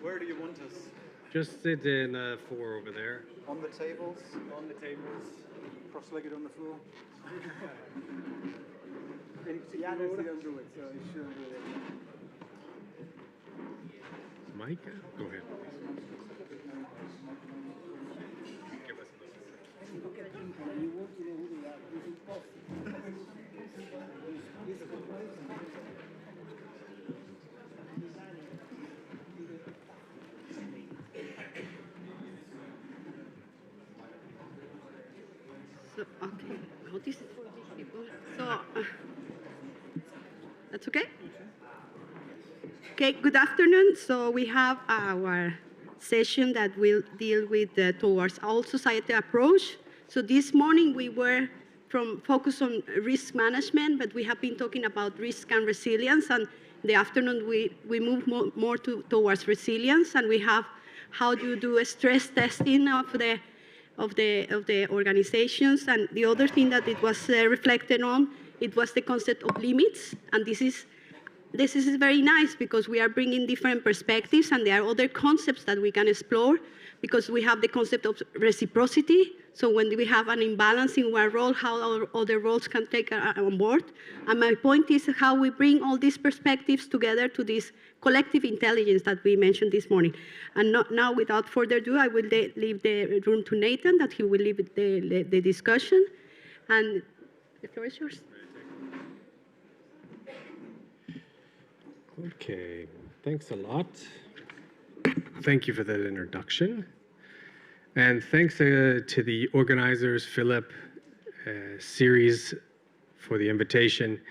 Where do you want us? Just sit in 4 over there. On the tables? On the tables. Cross-legged on the floor? Any particular order? Don't do it, so you shouldn't do it. Micah, go ahead. Give us So, okay, now this is for these people. So, that's okay? Okay, good afternoon. So we have our session that will deal with the towards all society approach. So this morning we were focused on risk management, but we have been talking about risk and resilience. And in the afternoon we move more towards resilience, and we have how do you do a stress testing of the organizations. And the other thing that it was reflected on, it was the concept of limits. And this is very nice because we are bringing different perspectives, and there are other concepts that we can explore because we have the concept of reciprocity. So when we have an imbalance in one role, how our other roles can take on board. And my point is how we bring all these perspectives together to this collective intelligence that we mentioned this morning. And now, without further ado, I will leave the room to Nathan, that he will lead the discussion. And the floor is yours. Okay, thanks a lot. Thank you for that introduction. And thanks to the organizers, Philip, CERIS, for the invitation.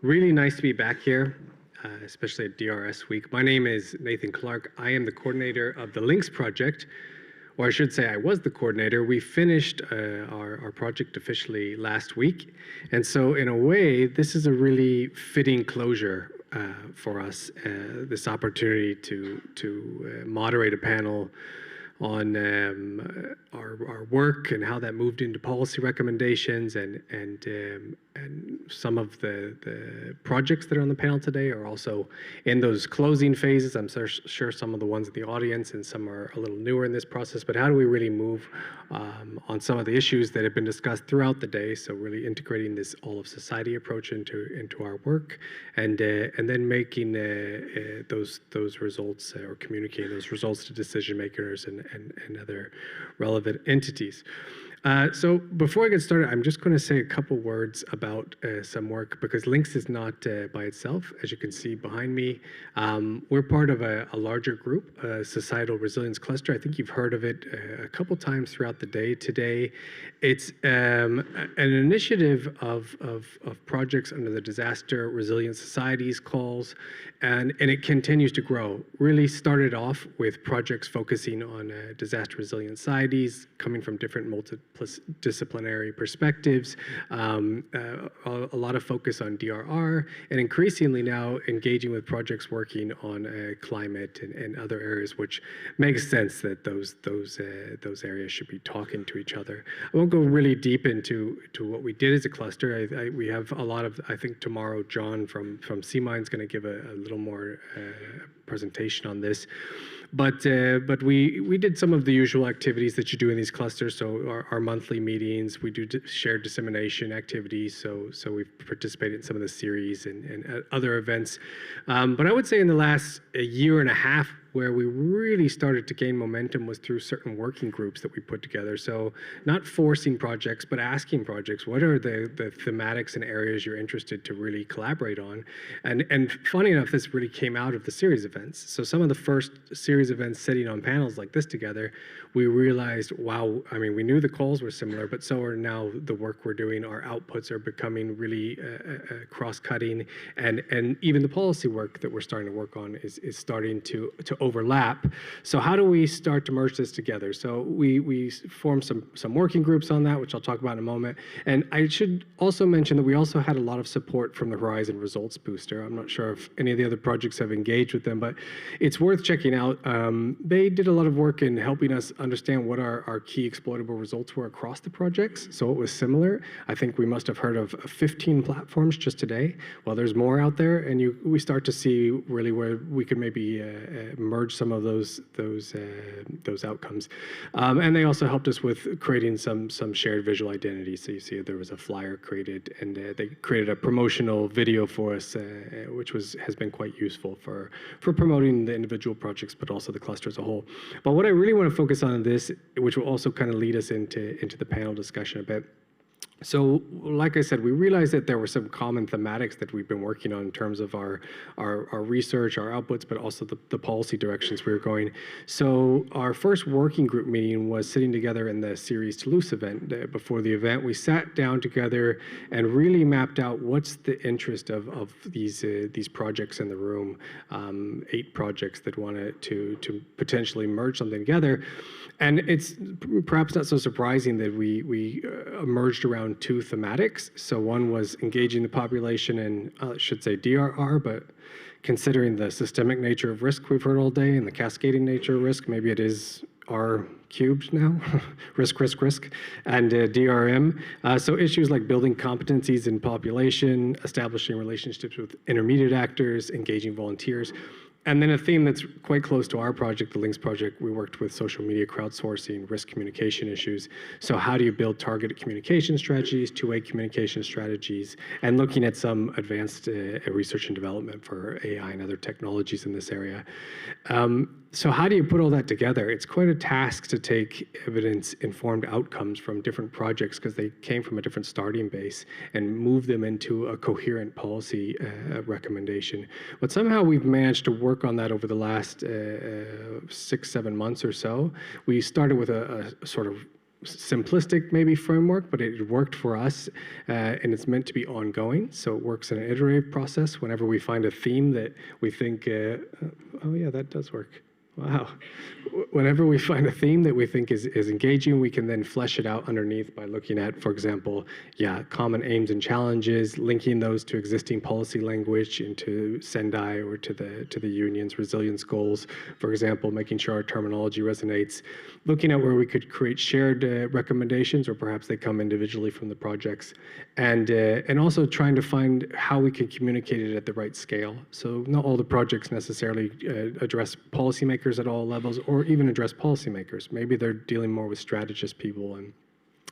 Really nice to be back here, especially at DRS Week. My name is Nathan Clark. I am the coordinator of the Links project, or I should say I was the coordinator. We finished our project officially last week. And so in a way, this is a really fitting closure for us, this opportunity to moderate a panel on our work and how that moved into policy recommendations, and some of the projects that are on the panel today are also in those closing phases. I'm sure some of the ones in the audience and some are a little newer in this process, but how do we really move on some of the issues that have been discussed throughout the day? So really integrating this all of society approach into our work, and then making those results or communicating those results to decision makers and other relevant entities. So before I get started, I'm just going to say a couple words about some work, because Links is not by itself. As you can see behind me, we're part of a larger group, a Societal Resilience Cluster. I think you've heard of it a couple times throughout the day today. It's an initiative of projects under the Disaster Resilient Society's calls, and it continues to grow. Really started off with projects focusing on disaster resilient societies, coming from different multidisciplinary perspectives, a lot of focus on DRR, and increasingly now engaging with projects working on climate and other areas, which makes sense that those areas should be talking to each other. I won't go really deep into what we did as a cluster. We have a lot of, I think tomorrow John from CMIND is going to give a little more presentation on this. But we did some of the usual activities that you do in these clusters. So our monthly meetings, we do shared dissemination activities. So we've participated in some of the series and other events. But I would say in the last year and a half, where we really started to gain momentum was through certain working groups that we put together. So not forcing projects, but asking projects, what are the thematics and areas you're interested to really collaborate on? And funny enough, this really came out of the series events. So some of the first series events sitting on panels like this together, we realized, wow, I mean, we knew the calls were similar, but so are now the work we're doing. Our outputs are becoming really cross-cutting, and even the policy work that we're starting to work on is starting to overlap. So how do we start to merge this together? So we formed some working groups on that, which I'll talk about in a moment. And I should also mention that we also had a lot of support from the Horizon Results Booster. I'm not sure if any of the other projects have engaged with them, but it's worth checking out. They did a lot of work in helping us understand what our key exploitable results were across the projects. So it was similar. I think we must have heard of 15 platforms just today. Well, there's more out there, and we start to see really where we could maybe merge some of those outcomes. And they also helped us with creating some shared visual identity. So you see there was a flyer created, and they created a promotional video for us, which has been quite useful for promoting the individual projects, but also the cluster as a whole. But what I really want to focus on in this, which will also kind of lead us into the panel discussion a bit. So, like I said, we realized that there were some common thematics that we've been working on in terms of our research, our outputs, but also the policy directions we were going. So our first working group meeting was sitting together in the CERIS Toulouse event. Before the event, we sat down together and really mapped out what's the interest of these projects in the room, 8 projects that wanted to potentially merge something together. And it's perhaps not so surprising that we emerged around 2 thematics. So one was engaging the population in, I should say DRR, but considering the systemic nature of risk we've heard all day and the cascading nature of risk, maybe it is R cubed now, risk, and DRM. So issues like building competencies in population, establishing relationships with intermediate actors, engaging volunteers. And then a theme that's quite close to our project, the Links project, we worked with social media crowdsourcing, risk communication issues. So how do you build targeted communication strategies, two-way communication strategies, and looking at some advanced research and development for AI and other technologies in this area. So how do you put all that together? It's quite a task to take evidence-informed outcomes from different projects because they came from a different starting base and move them into a coherent policy recommendation. But somehow we've managed to work on that over the last 6-7 months or so. We started with a sort of simplistic maybe framework, but it worked for us, and it's meant to be ongoing. So it works in an iterative process. Whenever we find a theme that we think, oh yeah, that does work. Wow. Whenever we find a theme that we think is engaging, we can then flesh it out underneath by looking at, for example, common aims and challenges, linking those to existing policy language into Sendai or to the union's resilience goals. For example, making sure our terminology resonates, looking at where we could create shared recommendations, or perhaps they come individually from the projects, and also trying to find how we can communicate it at the right scale. So not all the projects necessarily address policymakers at all levels, or even address policymakers. Maybe they're dealing more with strategist people, and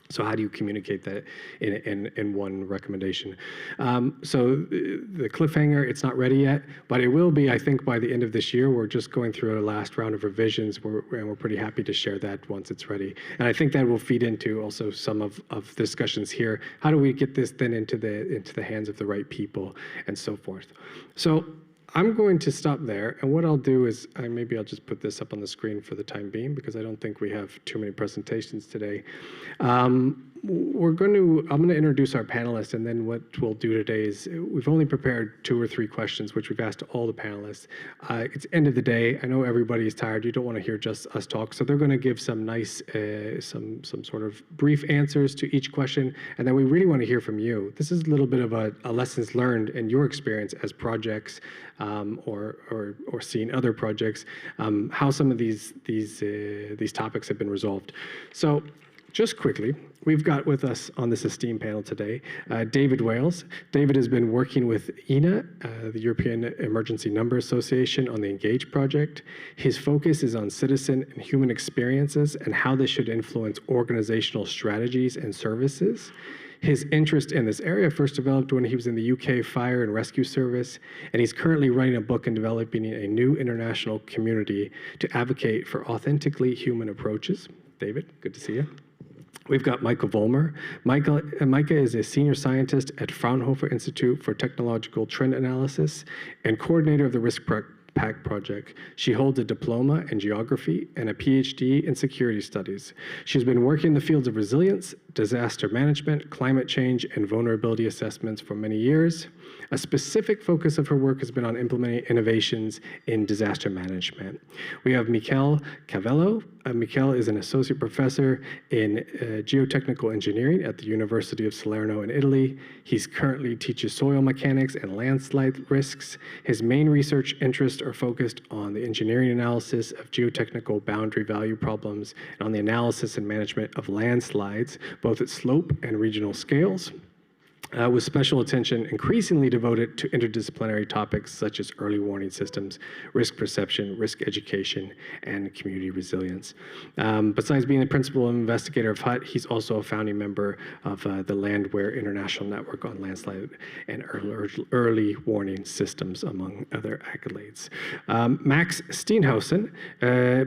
so how do you communicate that in one recommendation? So the cliffhanger, it's not ready yet, but it will be, I think, by the end of this year. We're just going through a last round of revisions, and we're pretty happy to share that once it's ready. And I think that will feed into also some of discussions here. How do we get this then into the hands of the right people, and so forth? So I'm going to stop there, and what I'll do is maybe I'll just put this up on the screen for the time being, because I don't think we have too many presentations today. I'm going to introduce our panelists, and then what we'll do today is we've only prepared 2 or 3 questions, which we've asked all the panelists. It's end of the day. I know everybody's tired. You don't want to hear just us talk, so they're going to give some nice, some sort of brief answers to each question, and then we really want to hear from you. This is a little bit of a lessons learned in your experience as projects, or seeing other projects, how some of these topics have been resolved. So, just quickly, we've got with us on this esteemed panel today, David Wales. David has been working with ENA, the European Emergency Number Association, on the ENGAGE project. His focus is on citizen and human experiences and how they should influence organizational strategies and services. His interest in this area first developed when he was in the UK Fire and Rescue Service, and he's currently writing a book and developing a new international community to advocate for authentically human approaches. David, good to see you. We've got Michael Vollmer. Micah is a senior scientist at Fraunhofer Institute for Technological Trend Analysis and coordinator of the risk PAC project. She holds a diploma in geography and a PhD in security studies. She's been working in the fields of resilience, disaster management, climate change, and vulnerability assessments for many years. A specific focus of her work has been on implementing innovations in disaster management. We have Michele Cavello. Michele is an associate professor in geotechnical engineering at the University of Salerno in Italy. He's currently teaches soil mechanics and landslide risks. His main research interests are focused on the engineering analysis of geotechnical boundary value problems and on the analysis and management of landslides, both at slope and regional scales. With special attention increasingly devoted to interdisciplinary topics such as early warning systems, risk perception, risk education, and community resilience. Besides being the principal investigator of HUT, he's also a founding member of the Landware International Network on Landslide and Early Warning Systems, among other accolades. Max Steenhuisen.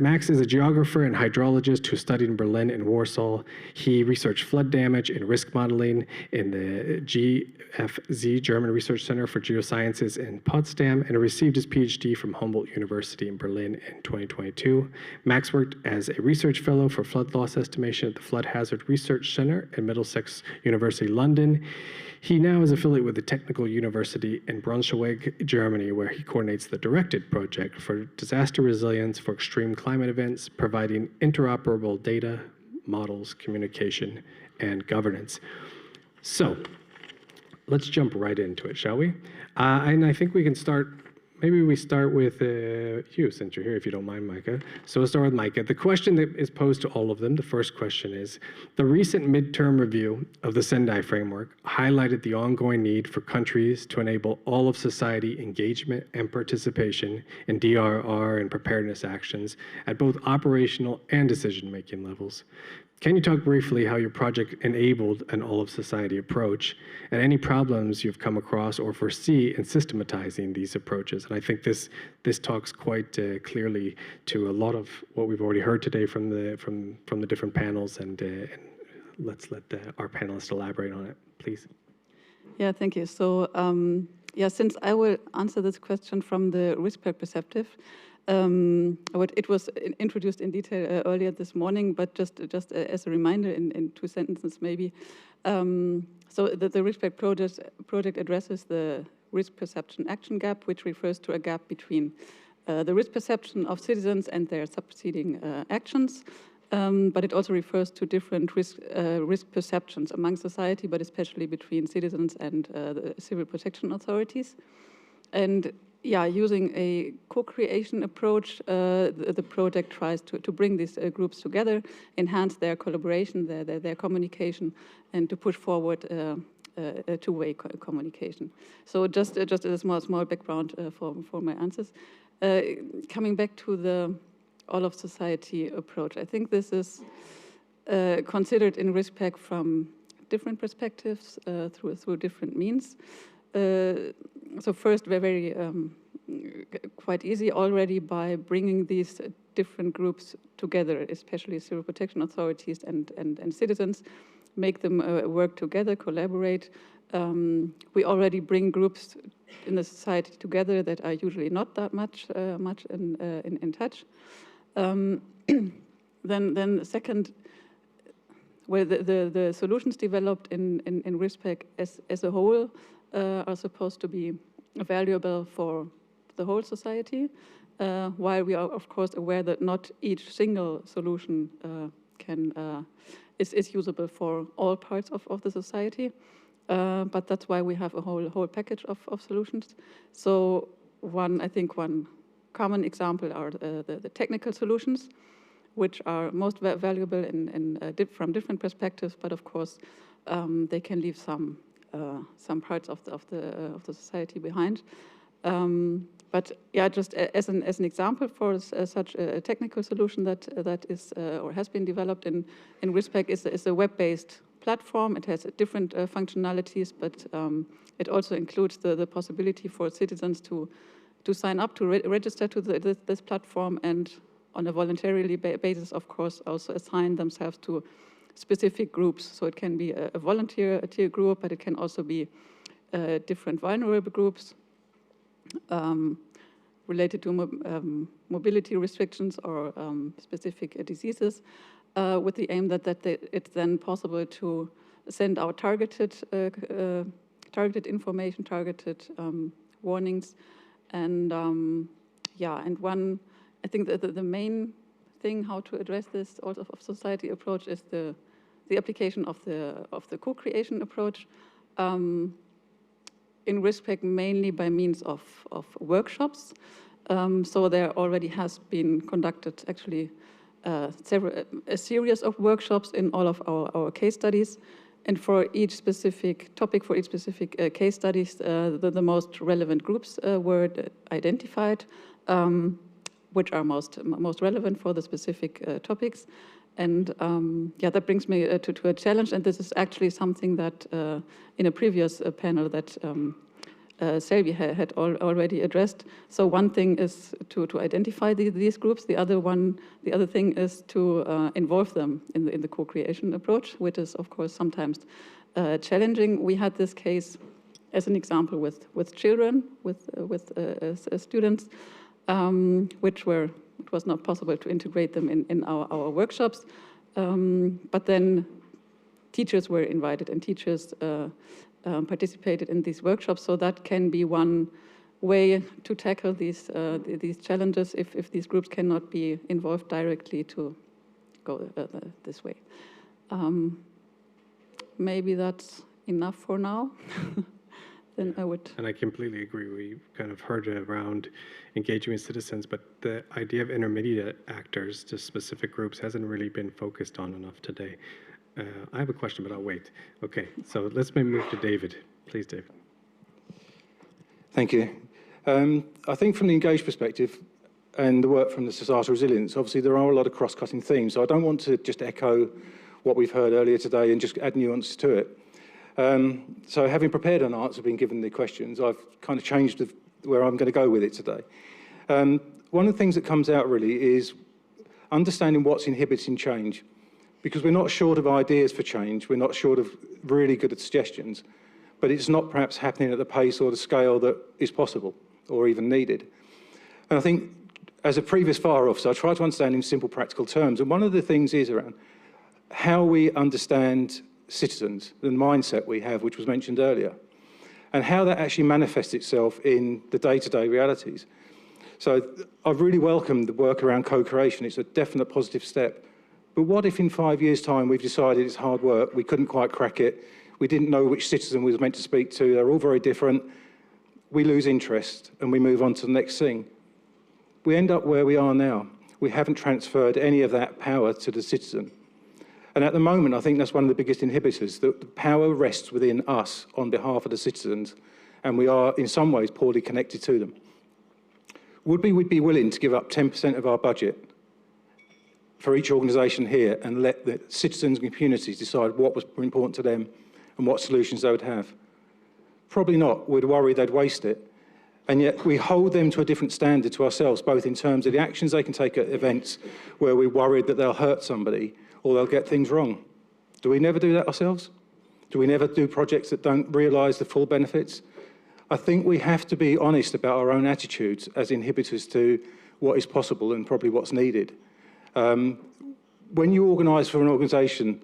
Max is a geographer and hydrologist who studied in Berlin and Warsaw. He researched flood damage and risk modeling in the GFZ, German Research Center for Geosciences in Potsdam, and received his PhD from Humboldt University in Berlin in 2022. Max worked as a research fellow for flood loss estimation at the Flood Hazard Research Center at Middlesex University, London. He now is affiliated with the Technical University in Braunschweig, Germany, where he coordinates the Directed Project for Disaster Resilience for Extreme Climate Events, providing interoperable data, models, communication, and governance. So, let's jump right into it, shall we? And I think we can start, maybe we start with you, since you're here, if you don't mind, Micah. So we'll start with Micah. The question that is posed to all of them, the first question is, the recent midterm review of the Sendai framework highlighted the ongoing need for countries to enable all of society engagement and participation in DRR and preparedness actions at both operational and decision-making levels. Can you talk briefly how your project enabled an all-of-society approach and any problems you've come across or foresee in systematizing these approaches? And I think this talks quite clearly to a lot of what we've already heard today from the different panels, and let's let our panelists elaborate on it, please. Yeah, thank you. So, since I will answer this question from the risk perspective, it was introduced in detail earlier this morning, but just as a reminder in 2 sentences maybe. So the RISPEC project addresses the risk perception action gap, which refers to a gap between the risk perception of citizens and their succeeding actions. But it also refers to different risk perceptions among society, but especially between citizens and the civil protection authorities. And yeah, using a co-creation approach, the project tries to bring these groups together, enhance their collaboration, their communication, and to push forward a two-way communication. So just as a small background for my answers. Coming back to the all-of-society approach, I think this is considered in RISPEC from different perspectives through different means. So first, we're very quite easy already by bringing these different groups together, especially civil protection authorities and citizens, make them work together, collaborate. We already bring groups in the society together that are usually not that much in touch. Then second, where the solutions developed in RISPEC as a whole are supposed to be valuable for the whole society, while we are of course aware that not each single solution is usable for all parts of the society. But that's why we have a whole package of solutions. So I think one common example are the technical solutions, which are most valuable from different perspectives, but of course they can leave some parts of the society behind. But yeah, just as an example for such a technical solution that is or has been developed in RISPEC is a web-based platform. It has different functionalities, but it also includes the possibility for citizens to sign up, to register to this platform, and on a voluntarily basis, of course, also assign themselves to specific groups. So it can be a volunteer group, but it can also be different vulnerable groups. related to mobility restrictions or specific diseases, with the aim that it's then possible to send out targeted information, targeted warnings, and I think that the main thing how to address this also of society approach is the application of the co-creation approach in RISPEC mainly by means of workshops. So there already has been conducted actually a series of workshops in all of our case studies. And for each specific topic, for each specific case studies, the most relevant groups were identified, which are most relevant for the specific topics. And that brings me to a challenge, and this is actually something that in a previous panel that Selvi had already addressed. So one thing is to identify these groups. The other thing is to involve them in the co-creation approach, which is of course sometimes challenging. We had this case as an example with children, with students, which it was not possible to integrate them in our workshops. But then teachers were invited, and teachers participated in these workshops. So that can be one way to tackle these challenges if these groups cannot be involved directly to go this way. Maybe that's enough for now. Then I would. And I completely agree. We kind of heard around engaging with citizens, but the idea of intermediate actors to specific groups hasn't really been focused on enough today. I have a question, but I'll wait. Okay, so let's maybe move to David. Please, David. Thank you. I think from the engaged perspective and the work from the societal resilience, obviously there are a lot of cross-cutting themes. So I don't want to just echo what we've heard earlier today and just add nuance to it. So having prepared an answer, been given the questions, I've kind of changed where I'm going to go with it today. One of the things that comes out really is understanding what's inhibiting change, because we're not short of ideas for change, we're not short of really good suggestions, but it's not perhaps happening at the pace or the scale that is possible or even needed. And I think as a previous fire officer, I try to understand in simple practical terms, and one of the things is around how we understand citizens, the mindset we have, which was mentioned earlier, and how that actually manifests itself in the day-to-day realities. So I've really welcomed the work around co-creation. It's a definite positive step. But what if in 5 years' time we've decided it's hard work, we couldn't quite crack it, we didn't know which citizen we was meant to speak to, they're all very different, we lose interest and we move on to the next thing. We end up where we are now. We haven't transferred any of that power to the citizen. And at the moment, I think that's one of the biggest inhibitors, that the power rests within us on behalf of the citizens, and we are in some ways poorly connected to them. Would we be willing to give up 10% of our budget for each organisation here and let the citizens and communities decide what was important to them and what solutions they would have? Probably not. We'd worry they'd waste it. And yet we hold them to a different standard to ourselves, both in terms of the actions they can take at events where we're worried that they'll hurt somebody or they'll get things wrong. Do we never do that ourselves? Do we never do projects that don't realise the full benefits? I think we have to be honest about our own attitudes as inhibitors to what is possible and probably what's needed. When you organise for an organisation,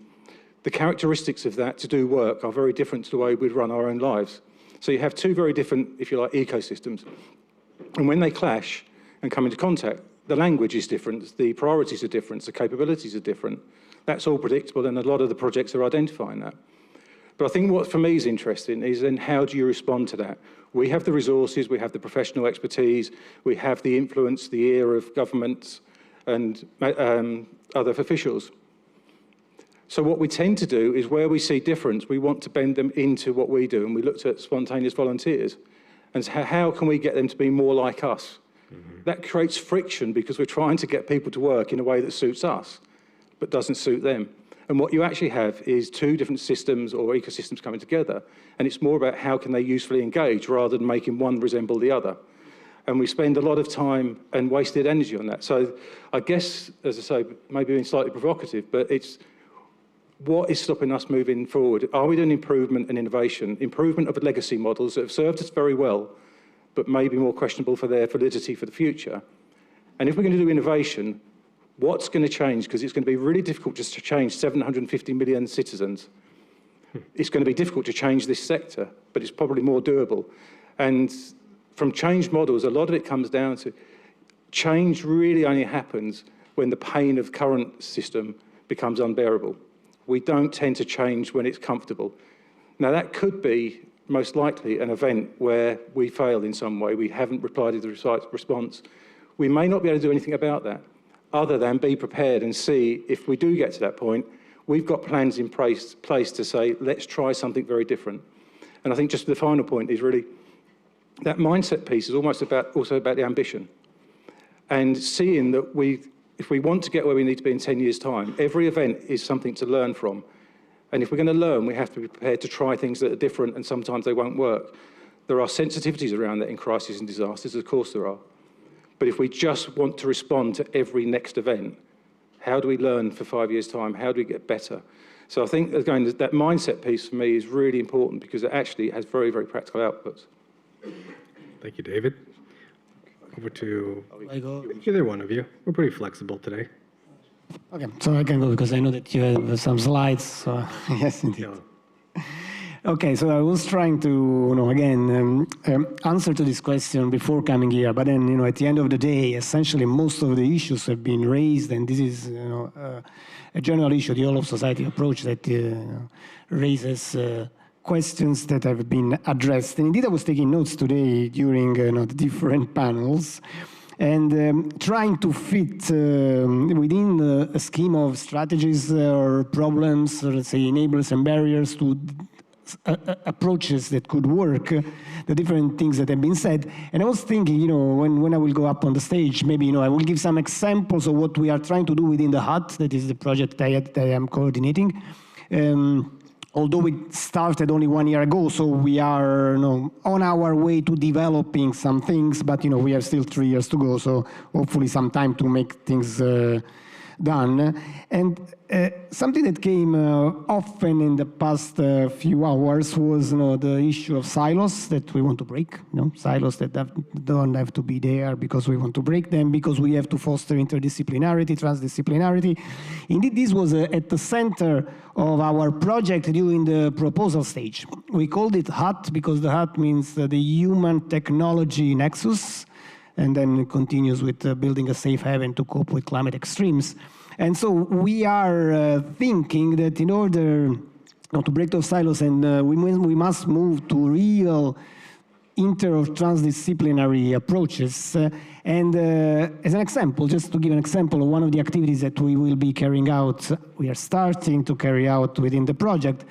the characteristics of that to do work are very different to the way we'd run our own lives. So you have two very different, if you like, ecosystems. And when they clash and come into contact, the language is different, the priorities are different, the capabilities are different. That's all predictable, and a lot of the projects are identifying that. But I think what for me is interesting is then how do you respond to that? We have the resources, we have the professional expertise, we have the influence, the ear of governments and other officials. So what we tend to do is where we see difference, we want to bend them into what we do. And we looked at spontaneous volunteers and how can we get them to be more like us? Mm-hmm. That creates friction because we're trying to get people to work in a way that suits us, but doesn't suit them. And what you actually have is two different systems or ecosystems coming together. And it's more about how can they usefully engage rather than making one resemble the other. And we spend a lot of time and wasted energy on that. So I guess, as I say, maybe being slightly provocative, but it's what is stopping us moving forward? Are we doing improvement and innovation? Improvement of legacy models that have served us very well, but maybe more questionable for their validity for the future. And if we're going to do innovation, what's going to change? Because it's going to be really difficult just to change 750 million citizens. It's going to be difficult to change this sector, but it's probably more doable. And from change models, a lot of it comes down to change really only happens when the pain of current system becomes unbearable. We don't tend to change when it's comfortable. Now, that could be most likely an event where we failed in some way. We haven't replied to the response. We may not be able to do anything about that other than be prepared and see if we do get to that point, we've got plans in place to say, let's try something very different. And I think just the final point is really that mindset piece is almost also about the ambition. And seeing that if we want to get where we need to be in 10 years' time, every event is something to learn from. And if we're going to learn, we have to be prepared to try things that are different, and sometimes they won't work. There are sensitivities around that in crises and disasters, of course there are. But if we just want to respond to every next event, how do we learn for 5 years' time? How do we get better? So I think, again, that mindset piece for me is really important because it actually has very, very practical outputs. Thank you, David. Over to I go. either one of you. We're pretty flexible today. Okay, so I can go because I know that you have some slides. So yes, indeed. Yeah. Okay, so I was trying to, again, answer to this question before coming here, but then, at the end of the day, essentially most of the issues have been raised, and this is, a general issue, the whole of society approach that raises questions that have been addressed. And indeed, I was taking notes today during the different panels, and trying to fit within a scheme of strategies or problems, or let's say enablers and barriers to approaches that could work, the different things that have been said. And I was thinking, when I will go up on the stage, maybe, I will give some examples of what we are trying to do within the HUT, that is the project that I am coordinating. Although we started only 1 year ago, so we are on our way to developing some things, but we have still 3 years to go, so hopefully some time to make things done. And something that came often in the past few hours was the issue of silos that we want to break. Silos that don't have to be there because we want to break them, because we have to foster interdisciplinarity, transdisciplinarity. Indeed, this was at the center of our project during the proposal stage. We called it HUT because the HUT means the Human Technology Nexus, and then it continues with building a safe haven to cope with climate extremes. And so we are thinking that in order to break those silos, and we must move to real inter- or transdisciplinary approaches. And as an example, just to give an example of one of the activities that we will be carrying out, we are starting to carry out within the project,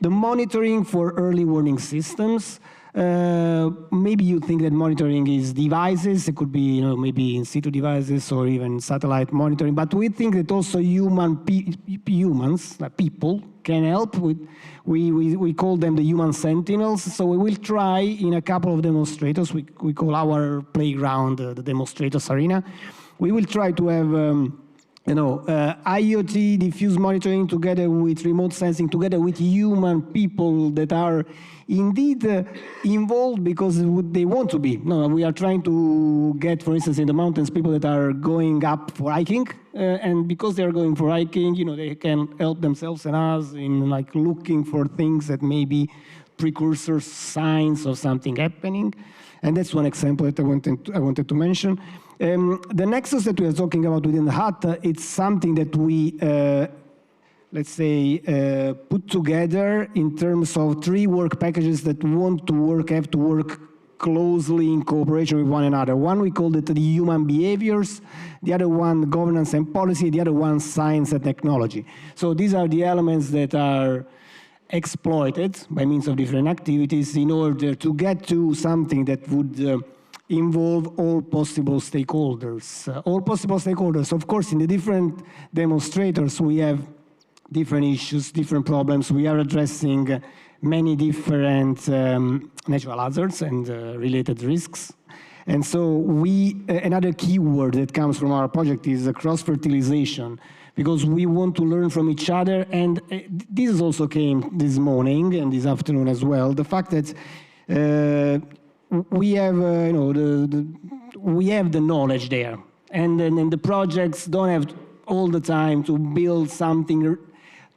the monitoring for early warning systems. Maybe you think that monitoring is devices. It could be, maybe in situ devices or even satellite monitoring. But we think that also humans, like people, can help with. We call them the human sentinels. So we will try in a couple of demonstrators. We call our playground the demonstrators arena. We will try to have. IoT diffuse monitoring together with remote sensing, together with human people that are indeed involved because they want to be. We are trying to get, for instance, in the mountains, people that are going up for hiking, and because they are going for hiking, they can help themselves and us in looking for things that may be precursors, signs of something happening. And that's one example that I wanted to mention. The nexus that we are talking about within the HUT, it's something that we, let's say, put together in terms of 3 work packages that have to work closely in cooperation with one another. One, we called it the human behaviors, the other one, governance and policy, the other one, science and technology. So these are the elements that are exploited by means of different activities in order to get to something that would involve all possible stakeholders. Of course, in the different demonstrators, we have different issues, different problems. We are addressing many different natural hazards and related risks. And so another keyword that comes from our project is cross-fertilization, because we want to learn from each other. And this also came this morning and this afternoon as well, the fact that we have, we have the knowledge there, and then the projects don't have all the time to build something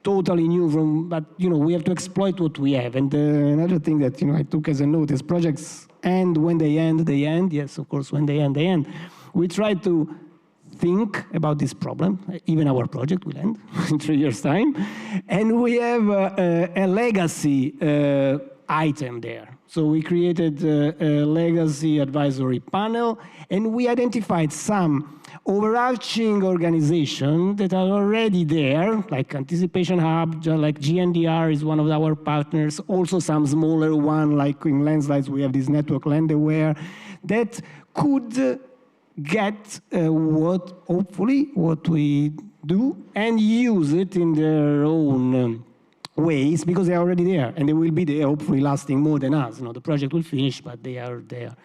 totally new from, but we have to exploit what we have. And another thing that I took as a note is projects end when they end, they end. Yes, of course, when they end, they end. We try to think about this problem. Even our project will end in 3 years' time, and we have a legacy item there. So we created a legacy advisory panel, and we identified some overarching organizations that are already there, like Anticipation Hub, like GNDR is one of our partners, also some smaller one, like in Landslides we have this network Landaware, that could get hopefully what we do and use it in their own ways, because they're already there, and they will be there, hopefully lasting more than us. The project will finish, but they are there.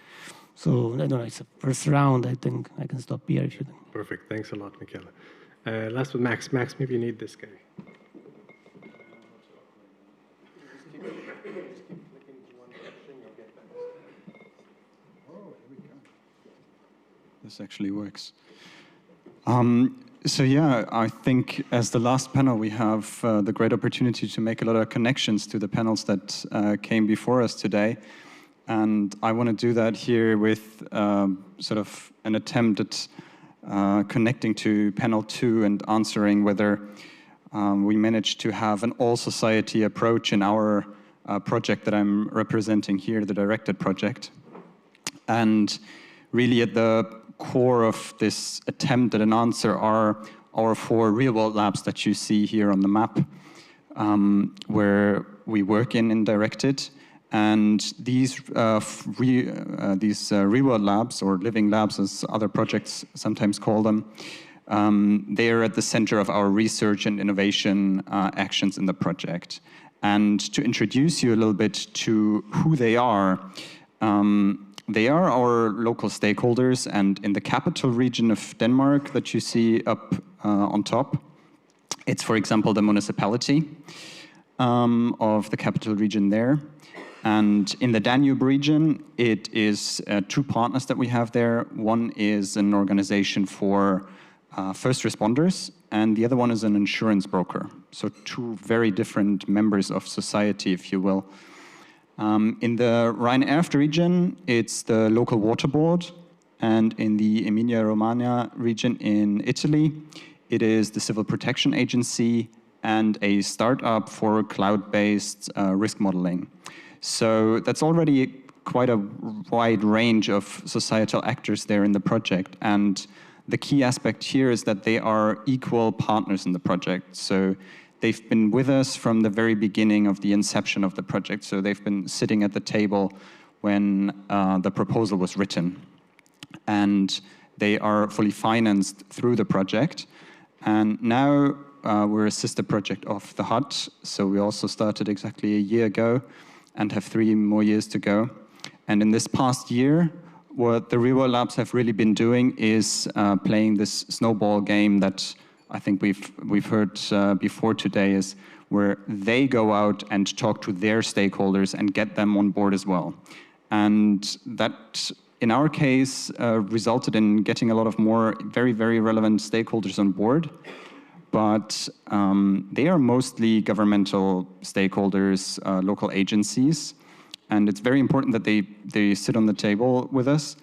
So, I don't know, it's a first round. I think I can stop here if you think. Perfect. Thanks a lot, Michele. Last with Max. Max, maybe you need this guy. This actually works. So yeah, I think as the last panel, we have the great opportunity to make a lot of connections to the panels that came before us today. And I want to do that here with sort of an attempt at connecting to panel 2 and answering whether we managed to have an all-society approach in our project that I'm representing here, the directed project. And really at the core of this attempt at an answer are our 4 real-world labs that you see here on the map, where we work in Directed. And these real-world labs, or living labs as other projects sometimes call them, they are at the center of our research and innovation actions in the project. And to introduce you a little bit to who they are our local stakeholders, and in the capital region of Denmark that you see up on top, it's, for example, the municipality of the capital region there. And in the Danube region, it is 2 partners that we have there. One is an organization for first responders, and the other one is an insurance broker. So 2 very different members of society, if you will. In the Rhine-Erft region, it's the local water board, and in the Emilia-Romagna region in Italy, it is the Civil Protection Agency and a startup for cloud-based risk modeling. So that's already quite a wide range of societal actors there in the project, and the key aspect here is that they are equal partners in the project. So they've been with us from the very beginning of the inception of the project. So they've been sitting at the table when the proposal was written. And they are fully financed through the project. And now we're a sister project of the HUD. So we also started exactly a year ago and have 3 more years to go. And in this past year, what the real-world labs have really been doing is playing this snowball game that I think we've heard before today, is where they go out and talk to their stakeholders and get them on board as well. And that, in our case, resulted in getting a lot of more very, very relevant stakeholders on board. But they are mostly governmental stakeholders, local agencies. And it's very important that they sit on the table with us.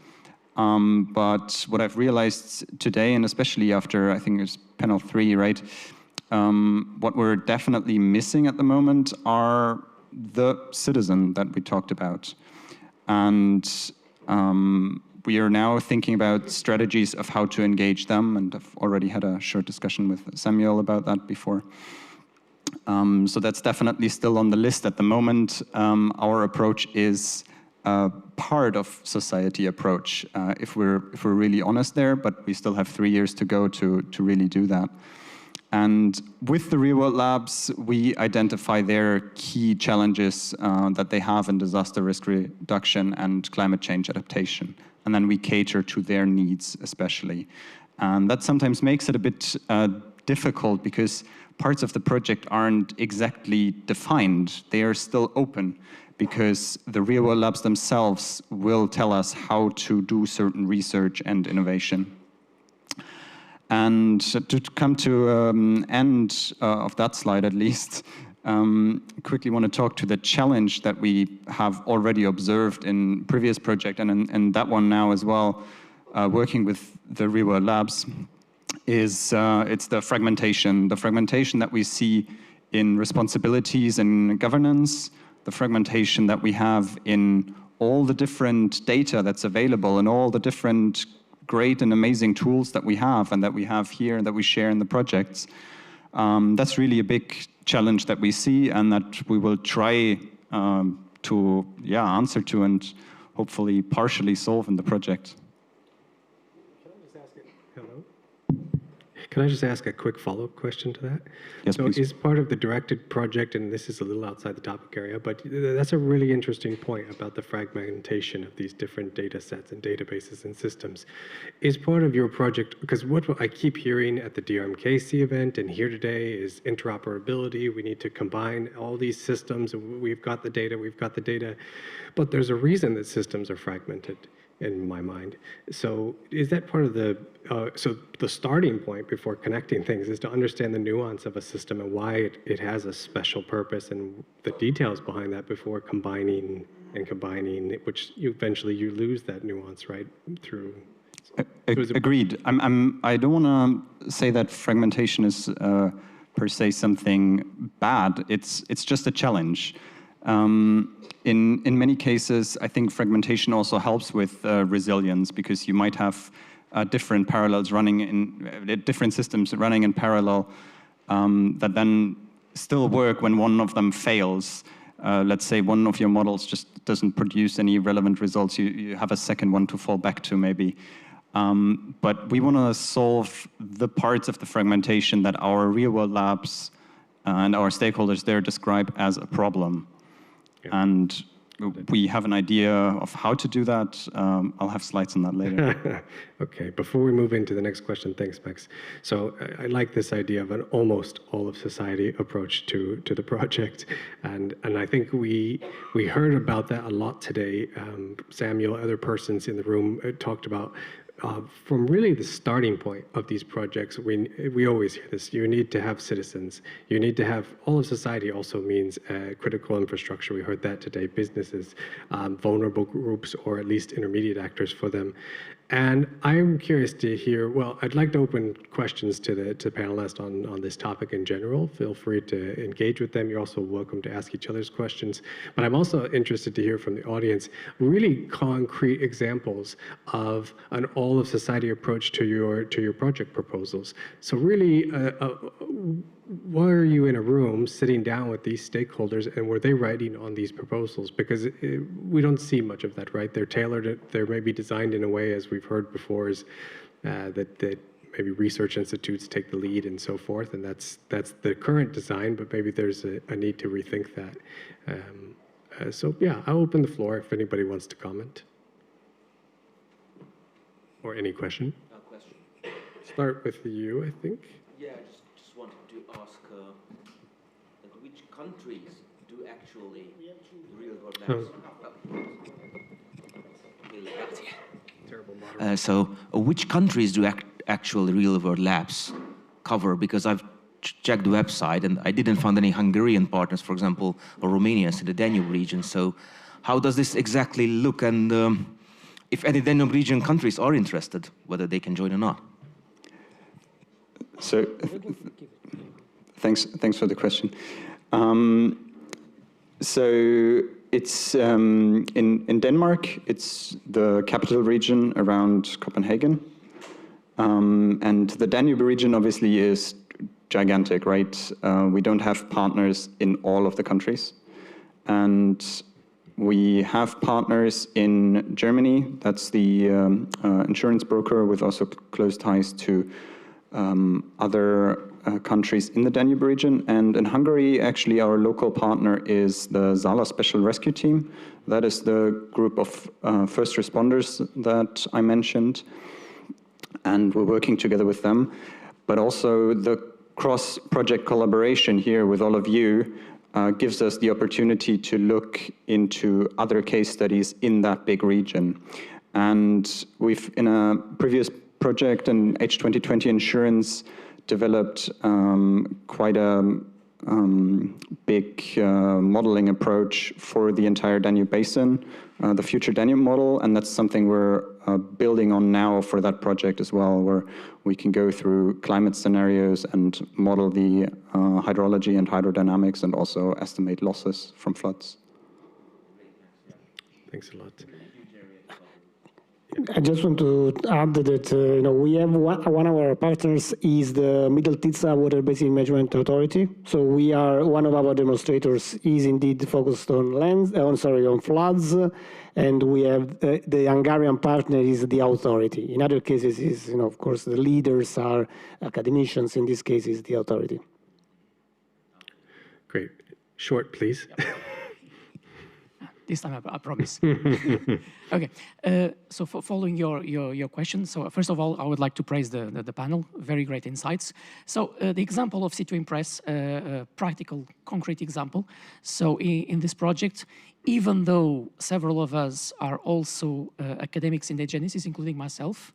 But what I've realized today, and especially after, I think it's panel 3, right? What we're definitely missing at the moment are the citizen that we talked about. And we are now thinking about strategies of how to engage them, and I've already had a short discussion with Samuel about that before. So that's definitely still on the list at the moment. Our approach is part of society approach, if we're really honest there, but we still have 3 years to go to really do that. And with the real-world labs, we identify their key challenges that they have in disaster risk reduction and climate change adaptation. And then we cater to their needs especially. And that sometimes makes it a bit difficult because parts of the project aren't exactly defined. They are still open because the real-world labs themselves will tell us how to do certain research and innovation. And to come to end of that slide at least, quickly want to talk to the challenge that we have already observed in previous project and in that one now as well, working with the real-world labs, is it's the fragmentation that we see in responsibilities and governance, the fragmentation that we have in all the different data that's available and all the different great and amazing tools that we have and that we have here and that we share in the projects. That's really a big challenge that we see and that we will try to answer to and hopefully partially solve in the project. Can I just ask a quick follow-up question to that? Yes, so please. is part of the directed project, and this is a little outside the topic area, but that's a really interesting point about the fragmentation of these different data sets and databases and systems. Is part of your project, because what I keep hearing at the DRMKC event and here today is interoperability. We need to combine all these systems. We've got the data, but there's a reason that systems are fragmented in my mind. So is that part of the, so the starting point before connecting things is to understand the nuance of a system and why it has a special purpose and the details behind that before combining, which eventually you lose that nuance, right, through. Agreed. I don't want to say that fragmentation is per se something bad. It's just a challenge. In many cases, I think fragmentation also helps with resilience because you might have different parallels running in different systems running in parallel that then still work when one of them fails. Let's say one of your models just doesn't produce any relevant results. You have a second one to fall back to maybe. But we want to solve the parts of the fragmentation that our real-world labs and our stakeholders there describe as a problem. And we have an idea of how to do that. I'll have slides on that later. Okay, before we move into the next question, thanks, Max. So I like this idea of an almost all of society approach to the project. And I think we heard about that a lot today. Samuel, other persons in the room talked about from really the starting point of these projects, we always hear this, you need to have citizens. You need to have, all of society also means critical infrastructure. We heard that today, businesses, vulnerable groups, or at least intermediate actors for them. And I'm curious to hear, well, I'd like to open questions to the panelists on this topic in general. Feel free to engage with them. You're also welcome to ask each other's questions. But I'm also interested to hear from the audience really concrete examples of an all of society approach to your project proposals. So really, were you in a room sitting down with these stakeholders and were they writing on these proposals? Because we don't see much of that, right? They're tailored, they're maybe designed in a way, as we've heard before, is that maybe research institutes take the lead and so forth, and that's the current design, but maybe there's a need to rethink that. So yeah, I'll open the floor if anybody wants to comment. Or any question? No question. Start with you, I think. Yeah, I just wanted to ask which countries do actually real-world labs? Terrible So, which countries do actual real-world labs cover? Because I've checked the website and I didn't find any Hungarian partners, for example, or Romanians in the Danube region. So, how does this exactly look? And if any Danube region countries are interested, whether they can join or not? So, thanks for the question. So it's in Denmark. It's the capital region around Copenhagen, and the Danube region obviously is gigantic, right? We don't have partners in all of the countries, and we have partners in Germany. That's the insurance broker with also close ties to other countries in the Danube region. And in Hungary, actually, our local partner is the Zala Special Rescue Team. That is the group of first responders that I mentioned. And we're working together with them. But also the cross-project collaboration here with all of you gives us the opportunity to look into other case studies in that big region. And we've, in a previous project in H2020 Insurance, developed quite a big modeling approach for the entire Danube Basin, the future Danube model, and that's something we're building on now for that project as well, where we can go through climate scenarios and model the hydrology and hydrodynamics and also estimate losses from floods. Thanks a lot. I just want to add that we have one of our partners is the Middle Tisza Water Basin Management Authority. So we are one of our demonstrators is indeed focused on on floods, and we have the Hungarian partner is the authority. In other cases, is of course the leaders are academicians. In this case, is the authority. Great. Short, please. This time I promise. Okay, so following your question, so first of all, I would like to praise the panel, very great insights. So the example of C2Impress, practical, concrete example. So in this project, even though several of us are also academics in the Genesis, including myself,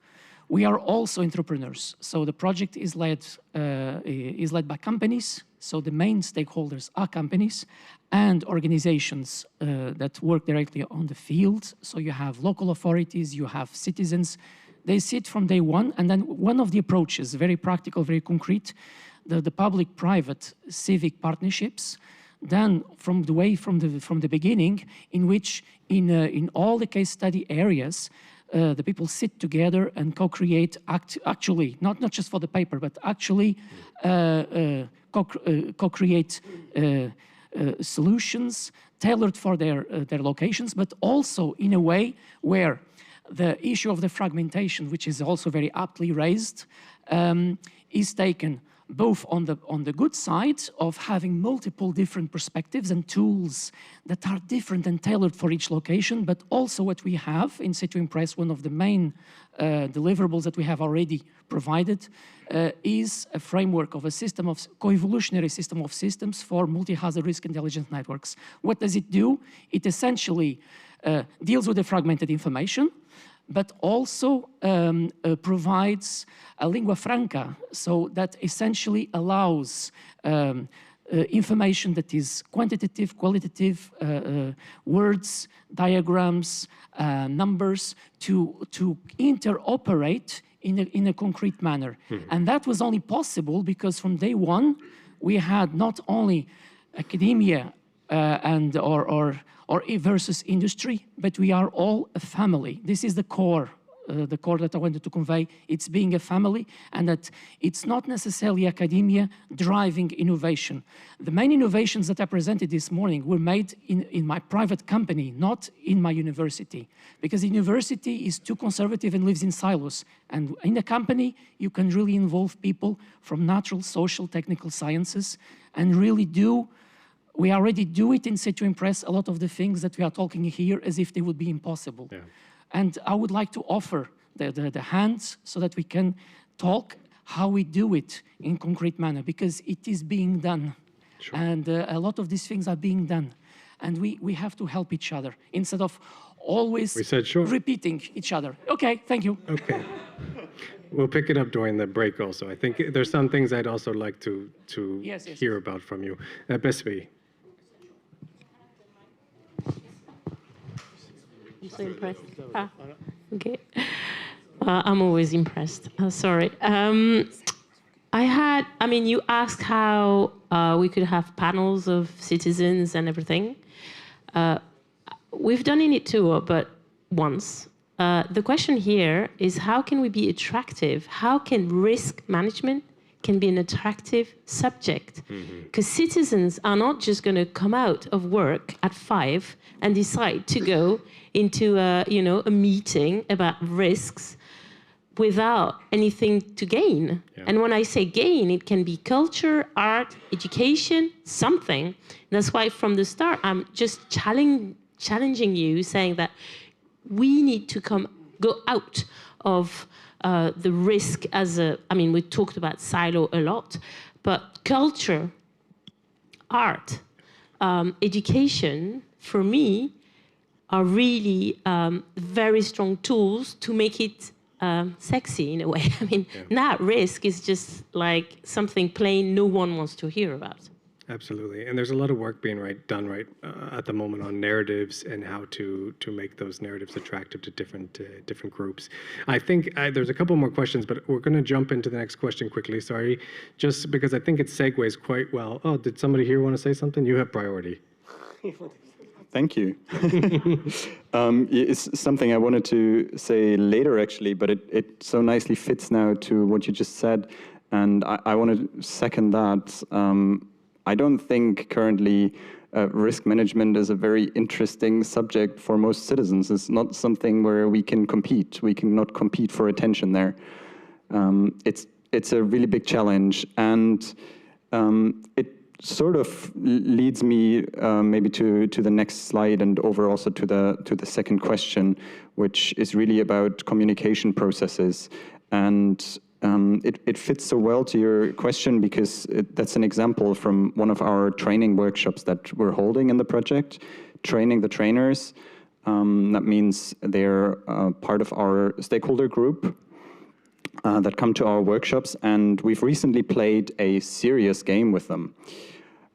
we are also entrepreneurs. So the project is led by companies. So the main stakeholders are companies and organizations that work directly on the field. So you have local authorities, you have citizens. They sit from day one, and then one of the approaches, very practical, very concrete, the public-private civic partnerships. Then from the beginning, in which in all the case study areas, the people sit together and co-create, actually, not just for the paper, but actually co-create solutions tailored for their locations, but also in a way where the issue of the fragmentation, which is also very aptly raised, is taken both on the good side of having multiple different perspectives and tools that are different and tailored for each location, but also what we have in C2Impress, one of the main deliverables that we have already provided is a framework of a system of co-evolutionary system of systems for multi-hazard risk intelligence networks. What does it do? It essentially deals with the fragmented information, but also provides a lingua franca, so that essentially allows information that is quantitative, qualitative, words, diagrams, numbers, to interoperate in a concrete manner. Mm-hmm. And that was only possible because from day one, we had not only academia or versus industry, but we are all a family. This is the core that I wanted to convey. It's being a family, and that it's not necessarily academia driving innovation. The main innovations that I presented this morning were made in my private company, not in my university, because the university is too conservative and lives in silos. And in a company, you can really involve people from natural, social, technical sciences, and really we already do it in C2Impress, a lot of the things that we are talking here as if they would be impossible. Yeah. And I would like to offer the hands so that we can talk how we do it in concrete manner, because it is being done. Sure. And a lot of these things are being done. And we have to help each other instead of always repeating each other. Okay, thank you. Okay. We'll pick it up during the break also. I think there's some things I'd also like to hear about from you. Besvi. I'm so impressed. Okay. I'm always impressed. Sorry. You asked how we could have panels of citizens and everything. We've done it too, but once. The question here is, how can we be attractive? How can risk management can be an attractive subject? Because citizens are not just going to come out of work at 5 and decide to go into a meeting about risks without anything to gain. Yeah. And when I say gain, it can be culture, art, education, something. And that's why from the start, I'm just challenging you, saying that we need to go out of the risk as we talked about silo a lot, but culture, art, education, for me, are really very strong tools to make it sexy in a way. I mean, now risk is just like something plain no one wants to hear about. Absolutely, and there's a lot of work being done at the moment on narratives and how to make those narratives attractive to different groups. I think there's a couple more questions, but we're going to jump into the next question quickly. Sorry, just because I think it segues quite well. Oh, did somebody here want to say something? You have priority. Thank you. It's something I wanted to say later, actually, but it so nicely fits now to what you just said, and I want to second that. I don't think currently risk management is a very interesting subject for most citizens. It's not something where we can compete. We cannot compete for attention there. It's a really big challenge, and it sort of leads me maybe to the next slide and over also to the second question, which is really about communication processes. And it fits so well to your question because that's an example from one of our training workshops that we're holding in the project, training the trainers. That means they're part of our stakeholder group that come to our workshops, and we've recently played a serious game with them.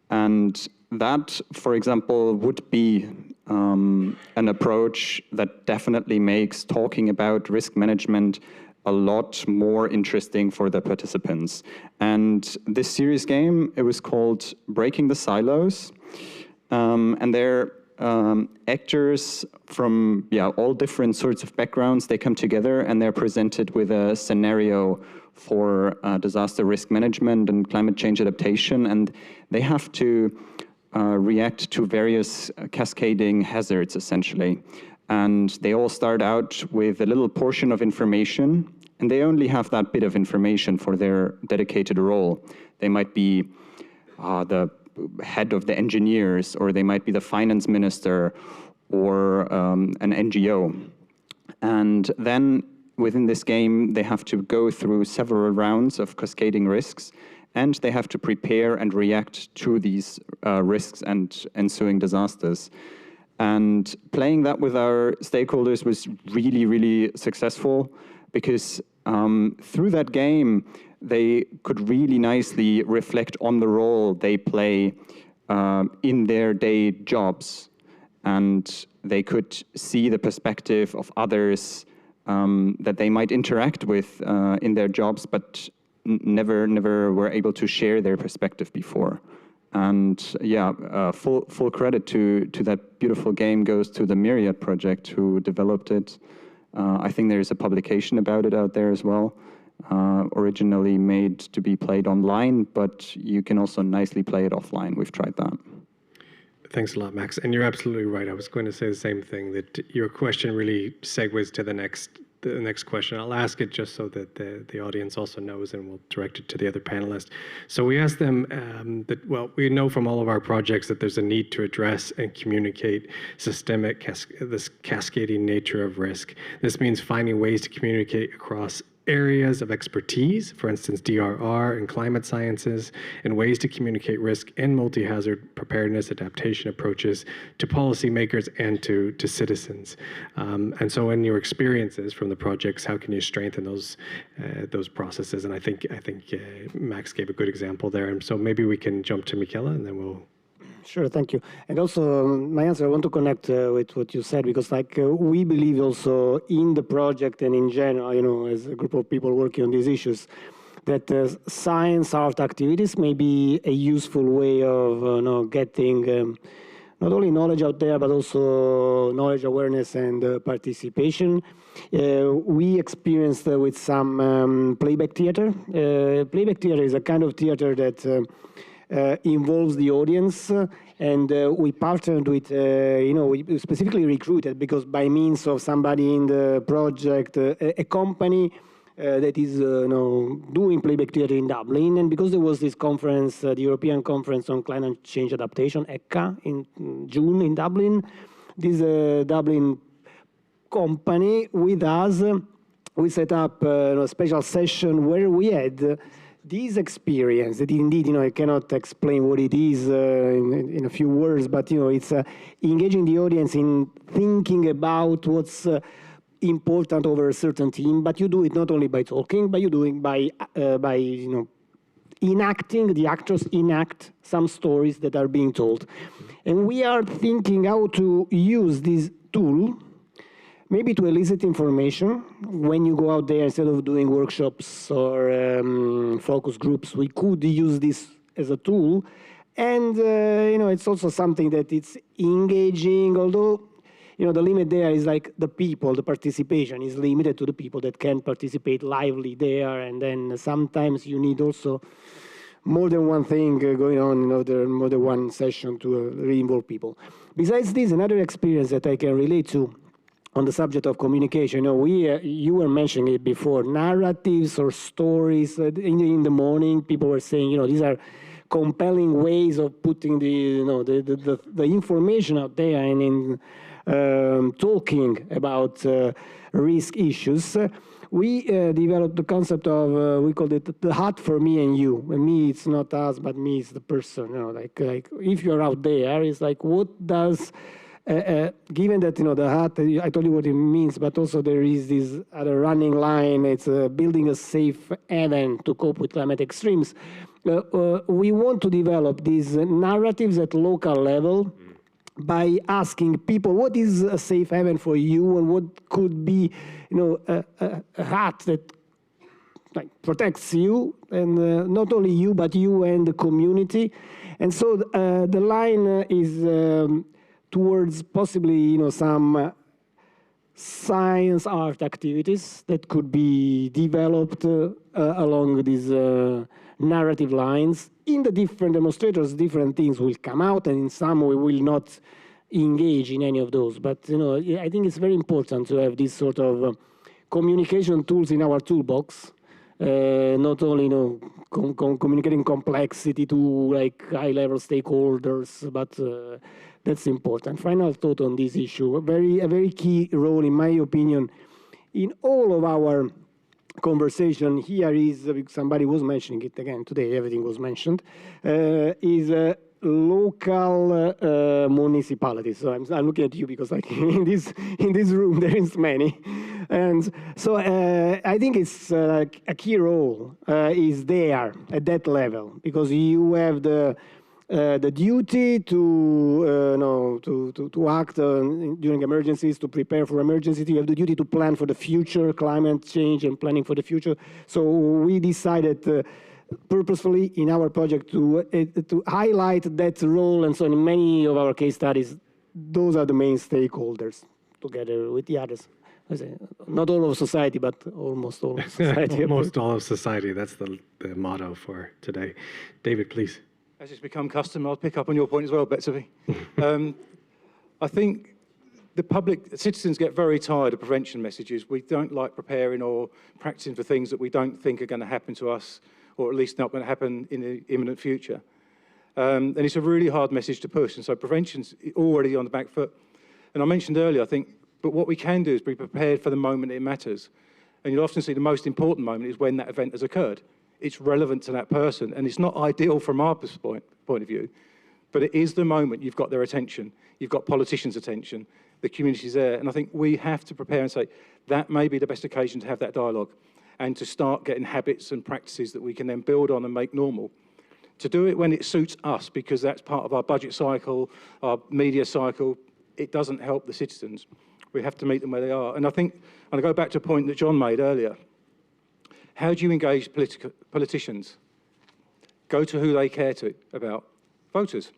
And that, for example, would be an approach that definitely makes talking about risk management a lot more interesting for the participants. And this serious game, it was called Breaking the Silos. And they're actors from all different sorts of backgrounds. They come together and they're presented with a scenario for disaster risk management and climate change adaptation, and they have to react to various cascading hazards, essentially. And they all start out with a little portion of information, and they only have that bit of information for their dedicated role. They might be the head of the engineers, or they might be the finance minister, or an NGO. And then within this game, they have to go through several rounds of cascading risks, and they have to prepare and react to these risks and ensuing disasters. And playing that with our stakeholders was really, really successful because through that game, they could really nicely reflect on the role they play in their day jobs. And they could see the perspective of others that they might interact with in their jobs, but never were able to share their perspective before. And full credit to that beautiful game goes to the Myriad project who developed it. I think there's a publication about it out there as well, originally made to be played online, but you can also nicely play it offline. We've tried that. Thanks a lot, Max. And you're absolutely right. I was going to say the same thing, that your question really segues to the next question. I'll ask it just so that the audience also knows, and we'll direct it to the other panelists. So we asked them we know from all of our projects that there's a need to address and communicate this cascading nature of risk. This means finding ways to communicate across areas of expertise, for instance, DRR and climate sciences, and ways to communicate risk and multi-hazard preparedness adaptation approaches to policymakers and to citizens. And so in your experiences from the projects, how can you strengthen those processes? And I think Max gave a good example there. And so maybe we can jump to Michela, and then we'll... Sure, thank you. And also, my answer, I want to connect with what you said, because we believe also in the project and in general, as a group of people working on these issues, that science art activities may be a useful way of getting not only knowledge out there, but also knowledge, awareness, and participation. We experienced with some playback theater. Playback theater is a kind of theater that involves the audience, and we partnered with, we specifically recruited, because by means of somebody in the project, a company that is doing playback theater in Dublin, and because there was this conference, the European Conference on Climate Change Adaptation, ECCA, in June in Dublin, this Dublin company with us, we set up a special session where we had this experience, that indeed, I cannot explain what it is in a few words, but, it's engaging the audience in thinking about what's important over a certain theme, but you do it not only by talking, but you do it by enacting, the actors enact some stories that are being told. And we are thinking how to use this tool maybe to elicit information. When you go out there, instead of doing workshops or focus groups, we could use this as a tool. And, it's also something that it's engaging, although, the limit there is like the people, the participation is limited to the people that can participate lively there. And then sometimes you need also more than one thing going on, more than one session to really involve people. Besides this, another experience that I can relate to on the subject of communication, you were mentioning it before, narratives or stories. In the morning, people were saying, these are compelling ways of putting the information out there and in talking about risk issues. We developed the concept of, we called it the hut for me and you. And me, it's not us, but me, it's the person. Like if you're out there, it's like, what does, given that, the hut, I told you what it means, but also there is this other running line, it's building a safe haven to cope with climate extremes. We want to develop these narratives at local level by asking people, what is a safe haven for you, and what could be, a hut that protects you, and not only you, but you and the community. And so the line is towards possibly, some science art activities that could be developed along these narrative lines. In the different demonstrators, different things will come out, and in some we will not engage in any of those. But I think it's very important to have this sort of communication tools in our toolbox. Not only communicating complexity to high-level stakeholders, but that's important. Final thought on this issue: a very key role, in my opinion, in all of our conversation here is, somebody was mentioning it again today, everything was mentioned, is local municipalities. So I'm looking at you because in this room there is many. And so I think it's a key role is there at that level, because you have the duty to act during emergencies, to prepare for emergencies. You have the duty to plan for the future, climate change and planning for the future. So we decided purposefully in our project to highlight that role. And so in many of our case studies, those are the main stakeholders together with the others. Not all of society, but almost all of society. Almost all of society. That's the motto for today. David, please. As it's become custom, I'll pick up on your point as well, Betsy. I think citizens get very tired of prevention messages. We don't like preparing or practicing for things that we don't think are going to happen to us, or at least not going to happen in the imminent future. And it's a really hard message to push. And so prevention's already on the back foot. And I mentioned earlier, I think, but what we can do is be prepared for the moment it matters. And you'll often see the most important moment is when that event has occurred. It's relevant to that person, and it's not ideal from our point of view, but it is the moment you've got their attention, you've got politicians' attention, the community's there, and I think we have to prepare and say, that may be the best occasion to have that dialogue, and to start getting habits and practices that we can then build on and make normal. To do it when it suits us, because that's part of our budget cycle, our media cycle, it doesn't help the citizens. We have to meet them where they are. And I think, and I go back to a point that John made earlier, how do you engage politicians? Go to who they care about, voters.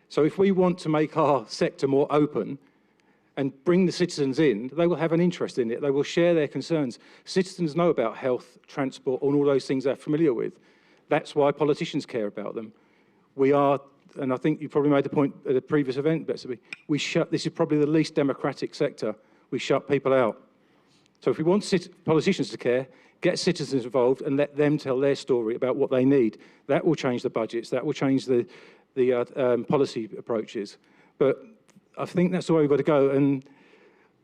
So if we want to make our sector more open and bring the citizens in, they will have an interest in it. They will share their concerns. Citizens know about health, transport, and all those things they're familiar with. That's why politicians care about them. We are, and I think you probably made the point at a previous event, Betsy, this is probably the least democratic sector. We shut people out. So if we want politicians to care, get citizens involved and let them tell their story about what they need. That will change the budgets. That will change the policy approaches. But I think that's the way we've got to go. And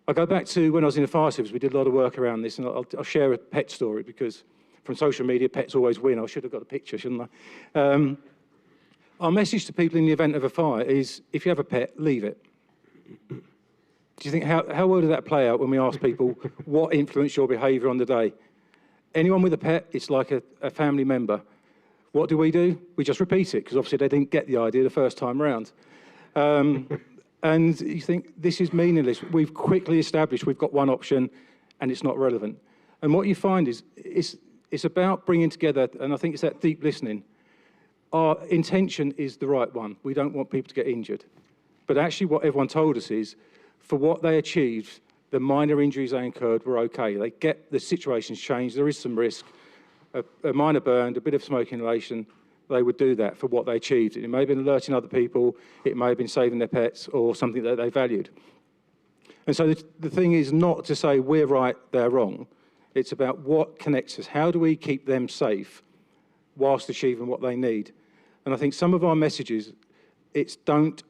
I go back to when I was in the fire service, we did a lot of work around this, and I'll share a pet story, because from social media, pets always win. I should have got a picture, shouldn't I? Our message to people in the event of a fire is, if you have a pet, leave it. Do you think, how well did that play out when we ask people what influenced your behaviour on the day? Anyone with a pet, it's like a family member. What do? We just repeat it, because obviously they didn't get the idea the first time round. And you think, this is meaningless. We've quickly established we've got one option and it's not relevant. And what you find is it's about bringing together, and I think it's that deep listening. Our intention is the right one. We don't want people to get injured. But actually what everyone told us is, for what they achieved, the minor injuries they incurred were okay. They get the situation's changed, there is some risk, a minor burn, a bit of smoke inhalation, they would do that for what they achieved. It may have been alerting other people, it may have been saving their pets or something that they valued. And so the thing is not to say we're right, they're wrong. It's about what connects us. How do we keep them safe whilst achieving what they need? And I think some of our messages, it's don't.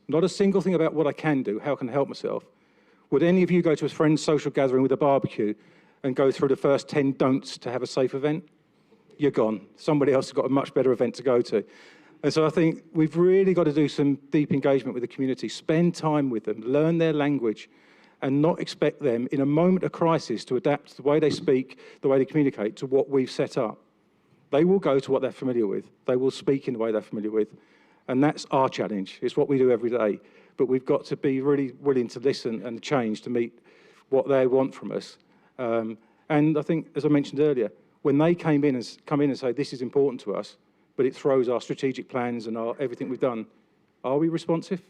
Not a single thing about what I can do, how can I help myself. Would any of you go to a friend's social gathering with a barbecue and go through the first 10 don'ts to have a safe event? You're gone. Somebody else has got a much better event to go to. And so I think we've really got to do some deep engagement with the community, spend time with them, learn their language, and not expect them in a moment of crisis to adapt the way they speak, the way they communicate to what we've set up. They will go to what they're familiar with. They will speak in the way they're familiar with. And that's our challenge. It's what we do every day. But we've got to be really willing to listen and change to meet what they want from us. And I think, as I mentioned earlier, when they come in and say, this is important to us, but it throws our strategic plans and everything we've done, are we responsive?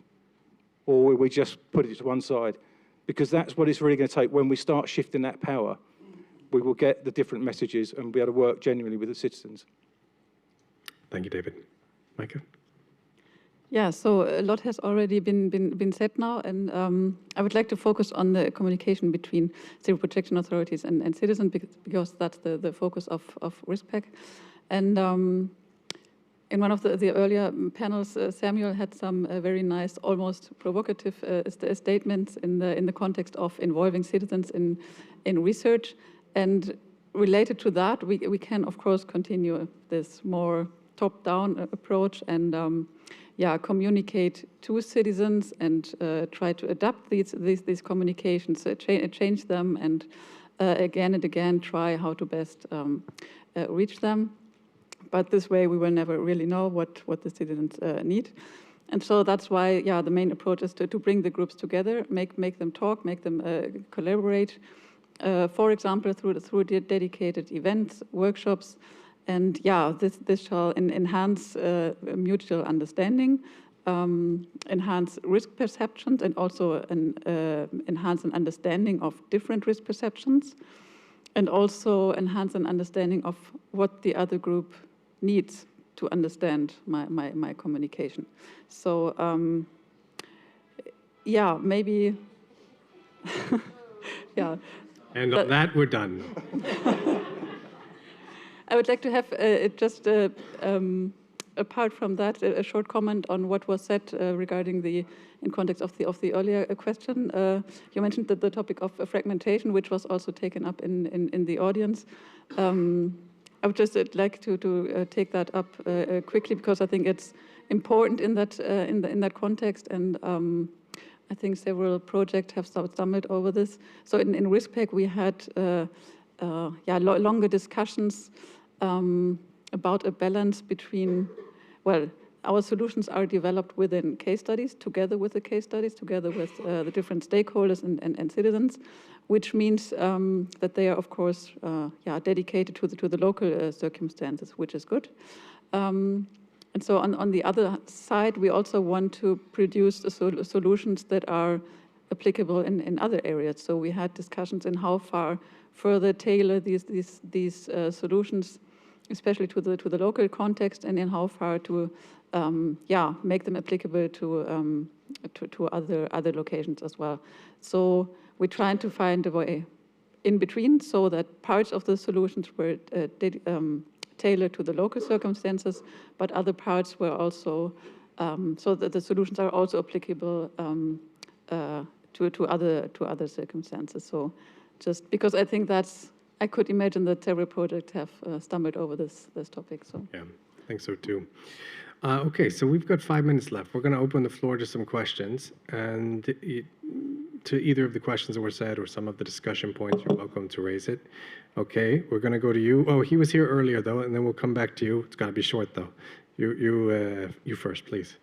Or will we just put it to one side? Because that's what it's really going to take. When we start shifting that power, we will get the different messages and be able to work genuinely with the citizens. Thank you, David. Micah? Yeah, so a lot has already been said now, and I would like to focus on the communication between civil protection authorities and citizens, because that's the focus of RISPEC. And in one of the earlier panels, Samuel had some very nice, almost provocative statements in the context of involving citizens in research. And related to that, we can, of course, continue this more top-down approach and communicate to citizens and try to adapt these communications, change them, and again and again try how to best reach them. But this way we will never really know what the citizens need. And so that's why, the main approach is to bring the groups together, make them talk, make them collaborate, for example, through dedicated events, workshops. And this shall enhance mutual understanding, enhance risk perceptions, and also enhance an understanding of different risk perceptions, and also enhance an understanding of what the other group needs to understand my communication. So maybe, And on that, we're done. I would like to have just apart from that, a short comment on what was said regarding in context of the earlier question. You mentioned that the topic of fragmentation, which was also taken up in the audience. I would just like to take that up quickly, because I think it's important in that context, and I think several projects have stumbled over this. So in RISPEC, we had longer discussions about a balance between, our solutions are developed within case studies, together with the case studies, together with the different stakeholders and citizens, which means that they are, of course, dedicated to the local circumstances, which is good. And so on the other side, we also want to produce solutions that are applicable in other areas. So we had discussions in how far further tailor these solutions, especially to the local context, and in how far to make them applicable to other locations as well. So we're trying to find a way in between, so that parts of the solutions were tailored to the local circumstances, but other parts were also so that the solutions are also applicable to other circumstances. So just because I think that's I could imagine that several projects have stumbled over this topic. So Yeah, I think so too. Okay, so we've got 5 minutes left. We're going to open the floor to some questions, and to either of the questions that were said or some of the discussion points, you're welcome to raise it. Okay, we're going to go to you. Oh, he was here earlier though, and then we'll come back to you. It's got to be short though. You first, please.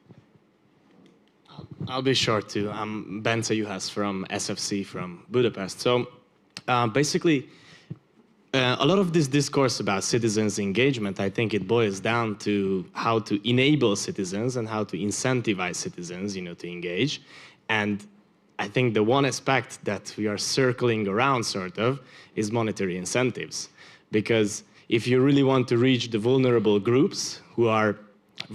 I'll be short too. I'm Bence Juhas from SFC from Budapest. So basically, a lot of this discourse about citizens' engagement, I think it boils down to how to enable citizens and how to incentivize citizens, to engage. And I think the one aspect that we are circling around, sort of, is monetary incentives. Because if you really want to reach the vulnerable groups who are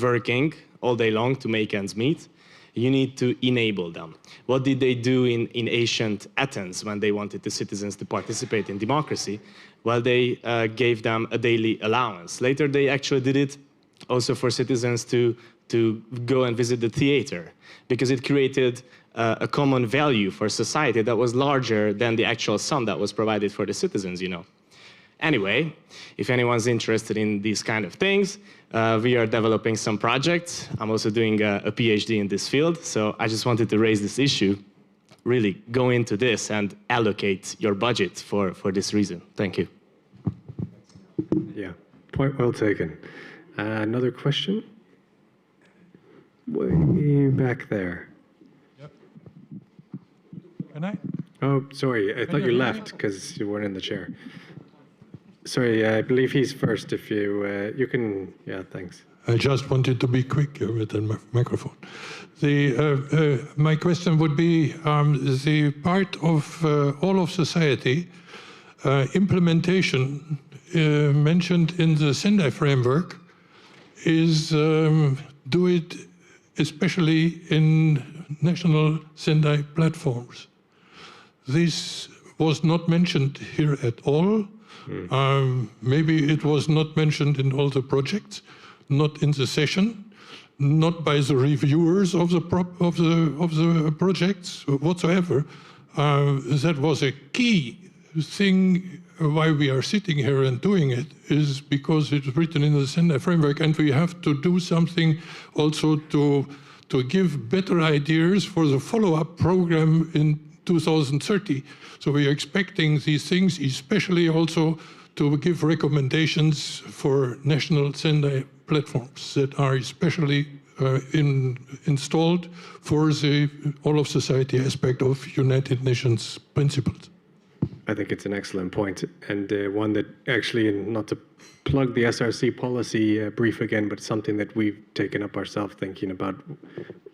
working all day long to make ends meet, you need to enable them. What did they do in ancient Athens when they wanted the citizens to participate in democracy? Well, they gave them a daily allowance. Later, they actually did it also for citizens to go and visit the theater, because it created a common value for society that was larger than the actual sum that was provided for the citizens, Anyway, if anyone's interested in these kind of things, we are developing some projects. I'm also doing a PhD in this field, so I just wanted to raise this issue. Really go into this and allocate your budget for this reason. Thank you. Yeah, point well taken. Another question? Way back there. Yep. Can I? Oh, sorry, I thought you left because you weren't in the chair. Sorry, I believe he's first. If you can, yeah, thanks. I just wanted to be quick with the microphone. My question would be the part of all of society implementation mentioned in the Sendai framework is do it especially in national Sendai platforms. This was not mentioned here at all. Maybe it was not mentioned in all the projects, not in the session, not by the reviewers of the projects whatsoever. That was a key thing why we are sitting here and doing it, is because it's written in the Sendai framework, and we have to do something also to give better ideas for the follow-up program in 2030. So we are expecting these things, especially also to give recommendations for national Sendai platforms that are especially installed for the all of society aspect of United Nations principles. I think it's an excellent point, and one that actually, not to plug the SRC policy brief again, but something that we've taken up ourselves, thinking about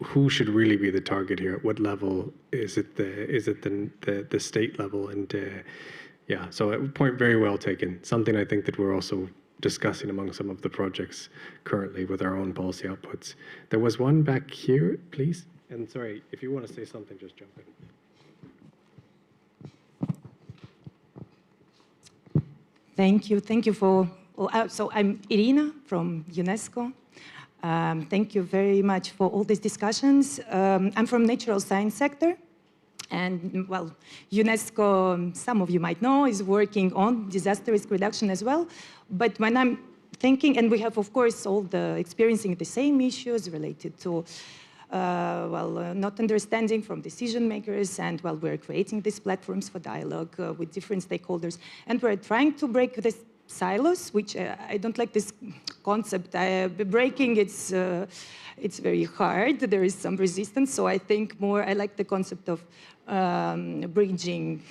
who should really be the target here. At what level is it? The state level? And yeah, so a point very well taken. Something I think that we're also discussing among some of the projects currently with our own policy outputs. There was one back here, please. And sorry, if you want to say something, just jump in. Thank you for, so I'm Irina from UNESCO. Thank you very much for all these discussions. I'm from natural science sector, and well, UNESCO, some of you might know, is working on disaster risk reduction as well. But when I'm thinking, and we have of course all the experiencing the same issues related to not understanding from decision makers, and while we're creating these platforms for dialogue with different stakeholders, and we're trying to break this silos, which I don't like this concept. Breaking, it's very hard. There is some resistance. So I think I like the concept of bridging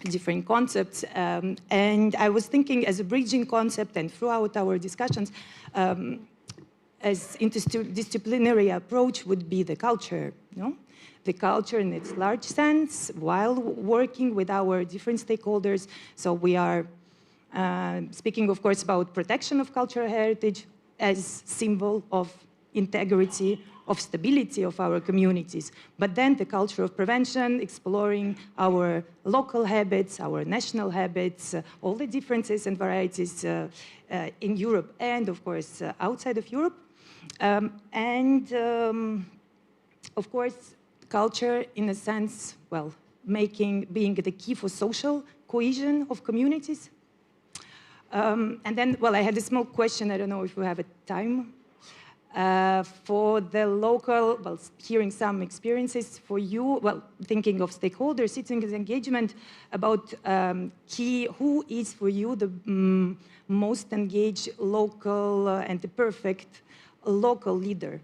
different concepts. And I was thinking as a bridging concept, and throughout our discussions, as interdisciplinary approach would be the culture, the culture in its large sense, while working with our different stakeholders. So we are speaking, of course, about protection of cultural heritage as symbol of integrity, of stability of our communities. But then the culture of prevention, exploring our local habits, our national habits, all the differences and varieties in Europe and, of course, outside of Europe. Of course, culture, in a sense, being the key for social cohesion of communities. And then, well, I had a small question. I don't know if we have a time. For the local, well, hearing some experiences for you, well, thinking of stakeholders, citizens engagement, about who is for you the most engaged local and the perfect local leader,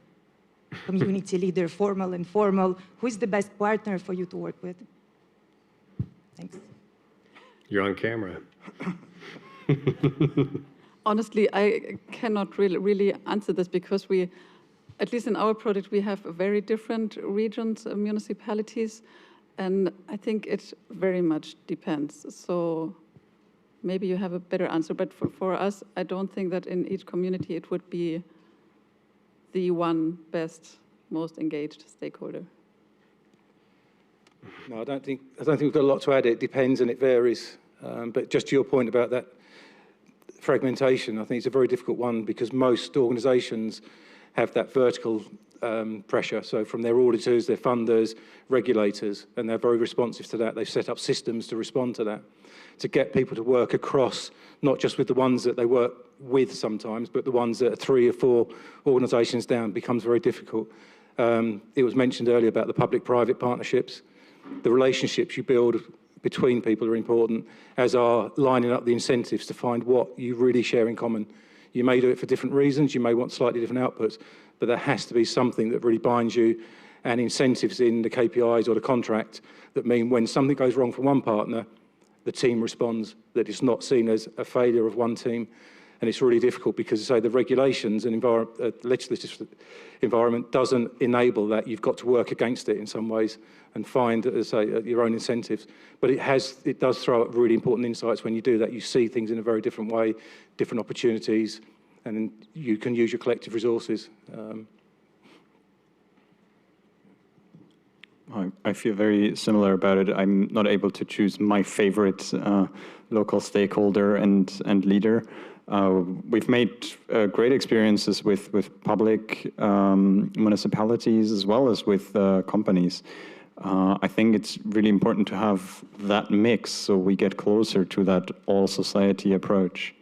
community leader, formal, informal, who is the best partner for you to work with? Thanks. You're on camera. Honestly, I cannot really answer this because we, at least in our project, we have very different regions, municipalities, and I think it very much depends. So maybe you have a better answer, but for us, I don't think that in each community it would be the one best, most engaged stakeholder. No, I don't think we've got a lot to add. It depends and it varies. But just to your point about that fragmentation, I think it's a very difficult one because most organisations have that vertical pressure. So from their auditors, their funders, regulators, and they're very responsive to that. They've set up systems to respond to that, to get people to work across, not just with the ones that they work with sometimes, but the ones that are 3 or 4 organisations down becomes very difficult. It was mentioned earlier about the public-private partnerships. The relationships you build between people are important, as are lining up the incentives to find what you really share in common. You may do it for different reasons, you may want slightly different outputs, but there has to be something that really binds you and incentives in the KPIs or the contract that mean when something goes wrong for one partner, the team responds, that it's not seen as a failure of one team. And it's really difficult because, say, the regulations and legislative environment doesn't enable that. You've got to work against it in some ways and find, as I say, your own incentives. But it does throw up really important insights when you do that. You see things in a very different way, different opportunities, and you can use your collective resources. I feel very similar about it. I'm not able to choose my favorite local stakeholder and leader. We've made great experiences with public municipalities as well as with companies. I think it's really important to have that mix so we get closer to that all-society approach.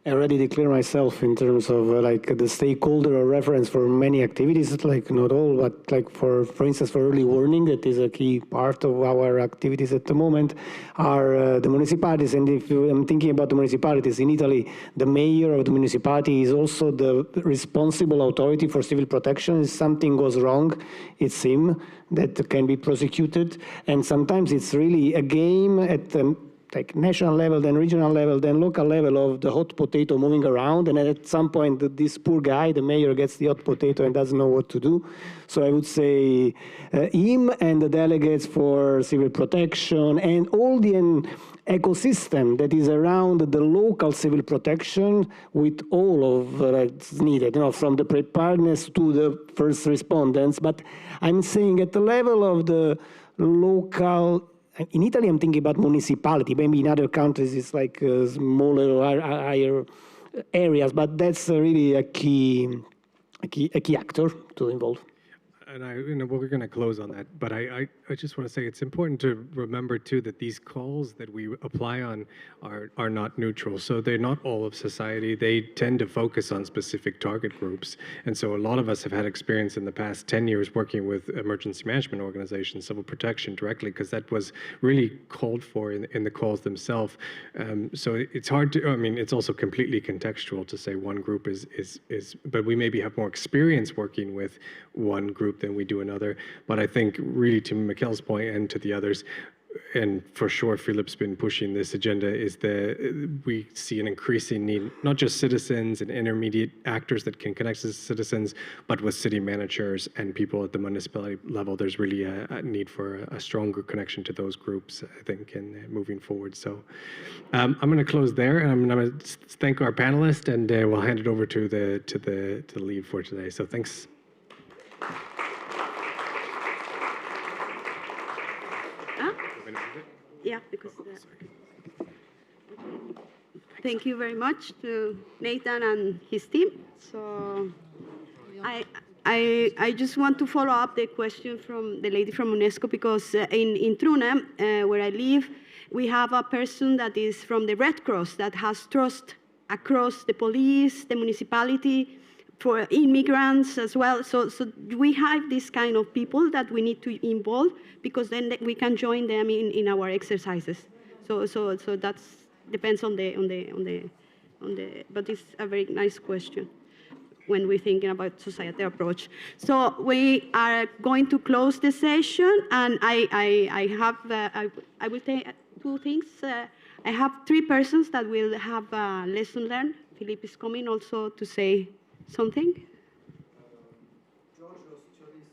I already declare myself in terms of like the stakeholder or reference for many activities, like not all, but like for instance, for early warning, that is a key part of our activities at the moment, are the municipalities. And if I'm thinking about the municipalities in Italy, the mayor of the municipality is also the responsible authority for civil protection. If something goes wrong, it's him that can be prosecuted. And sometimes it's really a game at like national level, then regional level, then local level of the hot potato moving around. And at some point, this poor guy, the mayor, gets the hot potato and doesn't know what to do. So I would say him and the delegates for civil protection and all the ecosystem that is around the local civil protection with all of that's needed, from the preparedness to the first respondents. But I'm saying at the level of the local. In Italy, I'm thinking about municipality. Maybe in other countries, it's like smaller or higher areas, but that's really a key actor to involve. And we're going to close on that, but I just want to say it's important to remember too that these calls that we apply on are not neutral. So they're not all of society. They tend to focus on specific target groups. And so a lot of us have had experience in the past 10 years working with emergency management organizations, civil protection directly, because that was really called for in the calls themselves. So it's hard to, it's also completely contextual to say one group is, but we maybe have more experience working with one group than we do another. But I think really to Mikkel's point and to the others, and for sure Philip's been pushing this agenda, is that we see an increasing need, not just citizens and intermediate actors that can connect to citizens, but with city managers and people at the municipality level. There's really a need for a stronger connection to those groups, I think, and moving forward. So I'm going to close there, and I'm going to thank our panelists, and we'll hand it over to the lead for today. So thanks. Yeah, because thank you very much to Nathan and his team. So I just want to follow up the question from the lady from UNESCO, because in Trune, where I live, we have a person that is from the Red Cross that has trust across the police, the municipality, for immigrants as well. So we have this kind of people that we need to involve, because then we can join them in our exercises. So that's depends on the. But it's a very nice question when we're thinking about society approach. So we are going to close the session, and I will say two things. I have 3 persons that will have a lesson learned. Philippe is coming also to say something. George Rostolis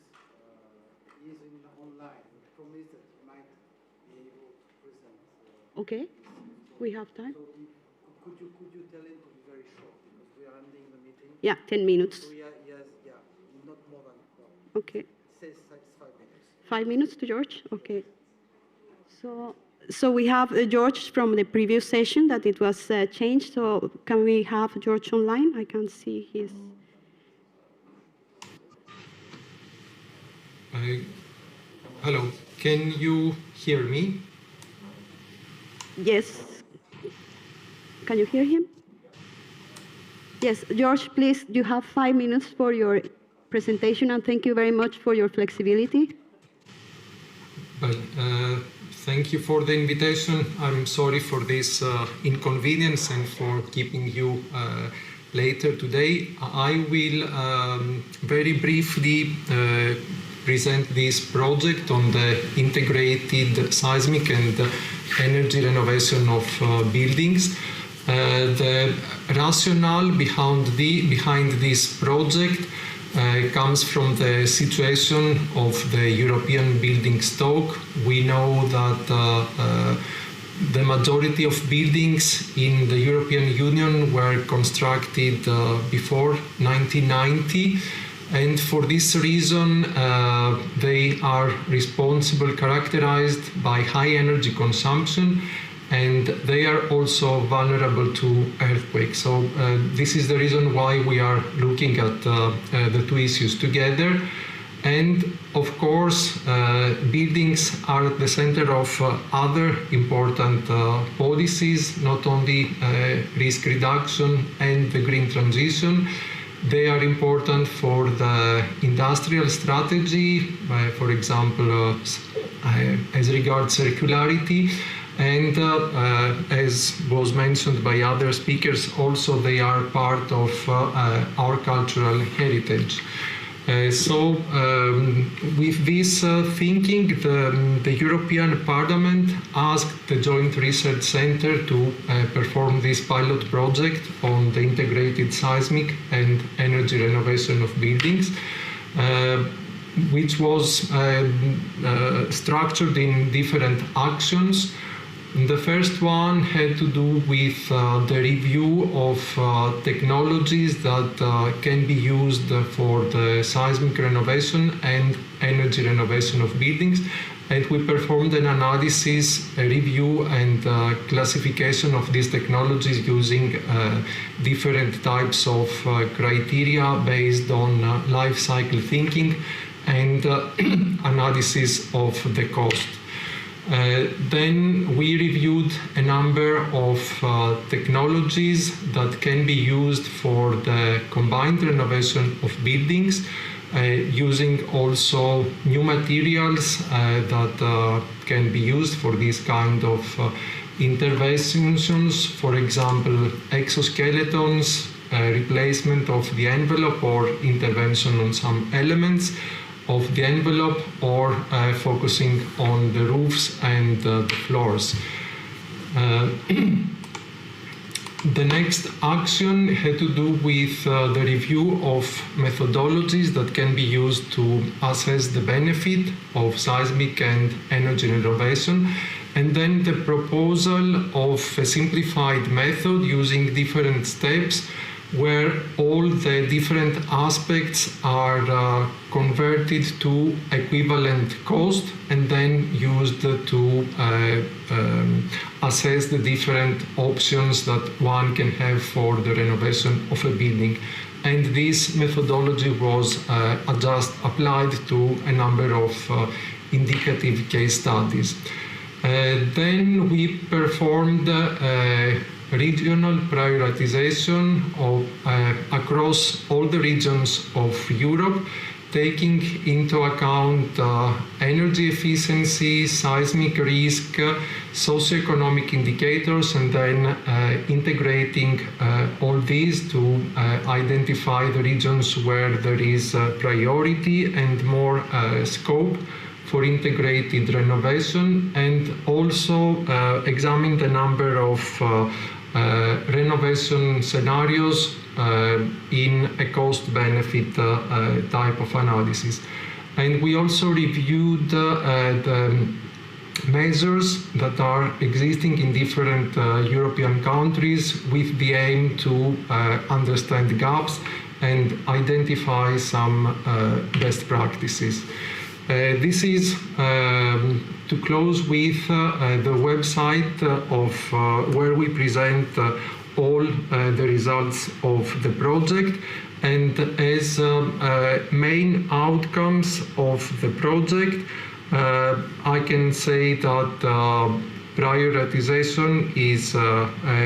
is online. We promised that he might be able to present. Okay, we have time. So could you tell him to be very short, because we are ending the meeting. Yeah, 10 minutes. So yes, not more than. Okay. It says 5 minutes. 5 minutes to George. Okay. So we have George from the previous session that it was changed. So can we have George online? I can't see his. Hello, can you hear me? Yes. Can you hear him? Yes, George, please, you have 5 minutes for your presentation, and thank you very much for your flexibility. Well, thank you for the invitation. I'm sorry for this inconvenience and for keeping you later today. I will very briefly present this project on the integrated seismic and energy renovation of buildings. The rationale behind this project comes from the situation of the European building stock. We know that the majority of buildings in the European Union were constructed before 1990, and for this reason they are characterized by high energy consumption, and they are also vulnerable to earthquakes. So this is the reason why we are looking at the two issues together. And of course, buildings are at the center of other important policies, not only risk reduction and the green transition. They are important for the industrial strategy, for example, as regards circularity. And as was mentioned by other speakers, also they are part of our cultural heritage. With this thinking, the European Parliament asked the Joint Research Centre to perform this pilot project on the integrated seismic and energy renovation of buildings, which was structured in different actions. The first one had to do with the review of technologies that can be used for the seismic renovation and energy renovation of buildings. And we performed an analysis, a review, and classification of these technologies using different types of criteria based on life cycle thinking and analysis of the cost. Then we reviewed a number of technologies that can be used for the combined renovation of buildings, using also new materials that can be used for these kind of interventions. For example, exoskeletons, replacement of the envelope or intervention on some elements of the envelope, or focusing on the roofs and the floors. The next action had to do with the review of methodologies that can be used to assess the benefit of seismic and energy renovation, and then the proposal of a simplified method using different steps where all the different aspects are converted to equivalent cost and then used to assess the different options that one can have for the renovation of a building. and this methodology was applied to a number of indicative case studies. Then we performed regional prioritization across all the regions of Europe, taking into account energy efficiency, seismic risk, socioeconomic indicators, and then integrating all these to identify the regions where there is priority and more scope for integrated renovation, and also examine the number of renovation scenarios in a cost-benefit type of analysis. And we also reviewed the measures that are existing in different European countries with the aim to understand gaps and identify some best practices. This is to close with the website of where we present all the results of the project, and as main outcomes of the project, I can say that prioritization is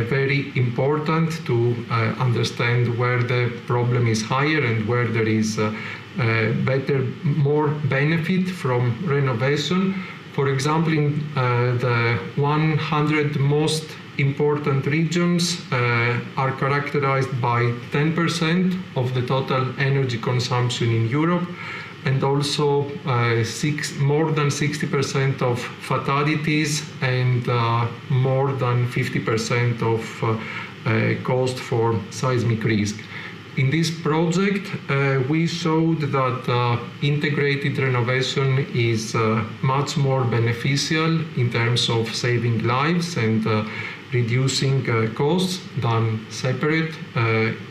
very important to understand where the problem is higher and where there is more benefit from renovation. For example, in the 100 most important regions are characterized by 10% of the total energy consumption in Europe, and also more than 60% of fatalities and more than 50% of cost for seismic risk. In this project, we showed that integrated renovation is much more beneficial in terms of saving lives and reducing costs than separate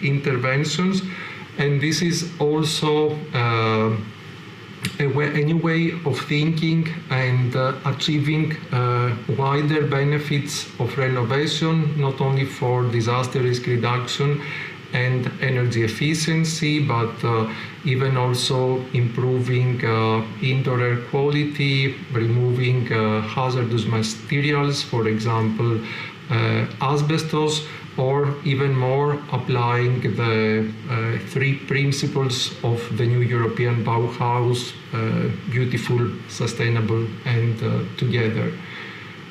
interventions. And this is also a new way of thinking and achieving wider benefits of renovation, not only for disaster risk reduction and energy efficiency, but even also improving indoor air quality, removing hazardous materials, for example, asbestos, or even more applying the three principles of the new European Bauhaus, beautiful, sustainable, and together.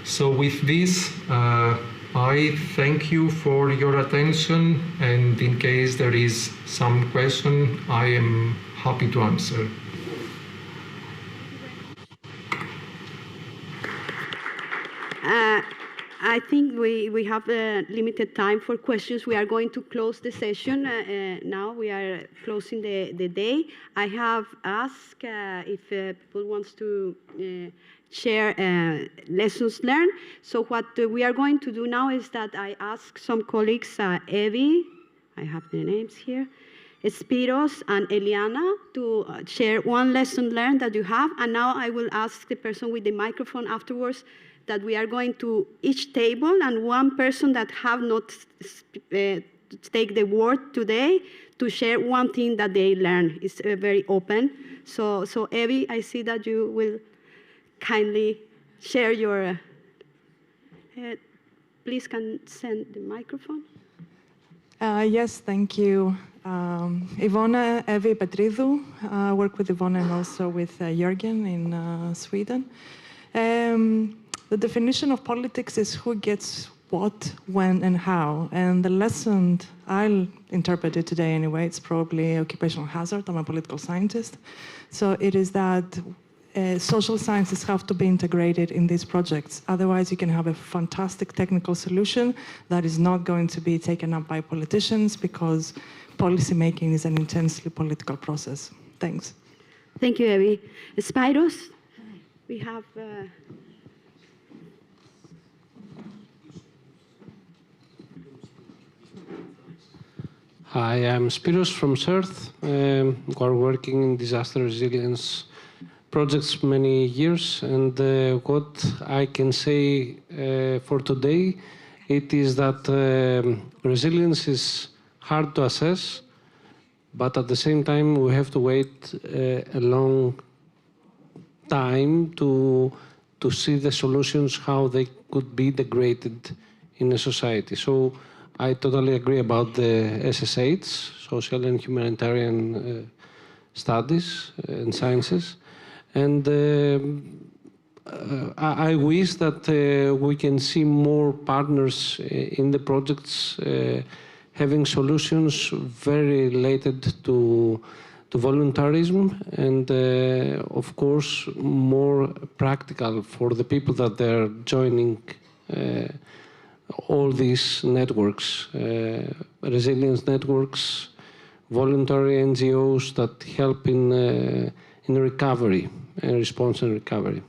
So with this, I thank you for your attention, and in case there is some question, I am happy to answer. I think we have limited time for questions. We are going to close the session now. We are closing the day. I have asked if people want to share lessons learned. So what we are going to do now is that I ask some colleagues, Evie, I have the names here, Spiros and Eliana, to share one lesson learned that you have. And now I will ask the person with the microphone afterwards that we are going to each table, and one person that have not take the word today to share one thing that they learned. It's very open. So Evie, I see that you will kindly share your, please can send the microphone. Yes, thank you. Ivona Evi Petridou, I work with Ivona and also with Jürgen in Sweden. The definition of politics is who gets what, when, and how. And the lesson I'll interpret it today anyway, it's probably occupational hazard. I'm a political scientist. So it is that social sciences have to be integrated in these projects. Otherwise, you can have a fantastic technical solution that is not going to be taken up by politicians, because policymaking is an intensely political process. Thanks. Thank you, Evie. Spiros, we have... Hi, I'm Spiros from CERT. We're working in disaster resilience projects many years, and what I can say for today, it is that resilience is hard to assess, but at the same time, we have to wait a long time to see the solutions, how they could be integrated in a society. So I totally agree about the SSH, social and humanitarian studies and sciences. And I wish that we can see more partners in the projects having solutions very related to voluntarism and, of course, more practical for the people that they're joining all these networks, resilience networks, voluntary NGOs that help in recovery, response and recovery.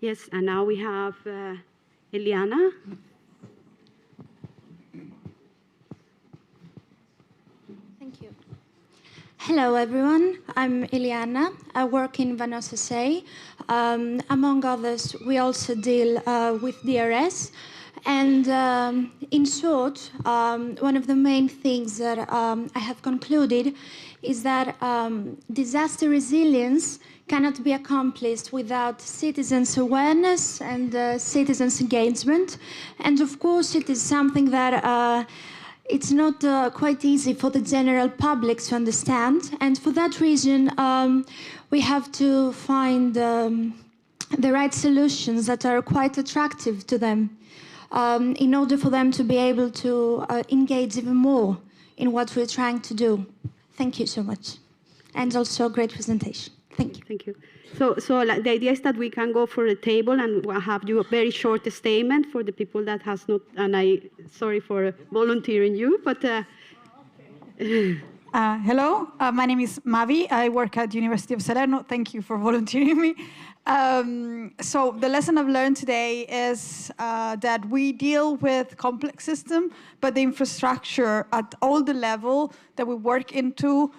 Yes, and now we have Eliana. Thank you. Hello, everyone. I'm Eliana. I work in Vanos SA. Among others, we also deal with DRS. And in short, one of the main things that I have concluded is that disaster resilience cannot be accomplished without citizens' awareness and citizens' engagement. And of course, it is something that it's not quite easy for the general public to understand. And for that reason, we have to find the right solutions that are quite attractive to them in order for them to be able to engage even more in what we're trying to do. Thank you so much. And also a great presentation. Thank you. Thank you. So like, the idea is that we can go for a table and we'll have you a very short statement for the people that has not, and sorry for volunteering you, but. Hello, my name is Mavi. I work at University of Salerno. Thank you for volunteering me. So the lesson I've learned today is that we deal with complex system, but the infrastructure at all the level that we work into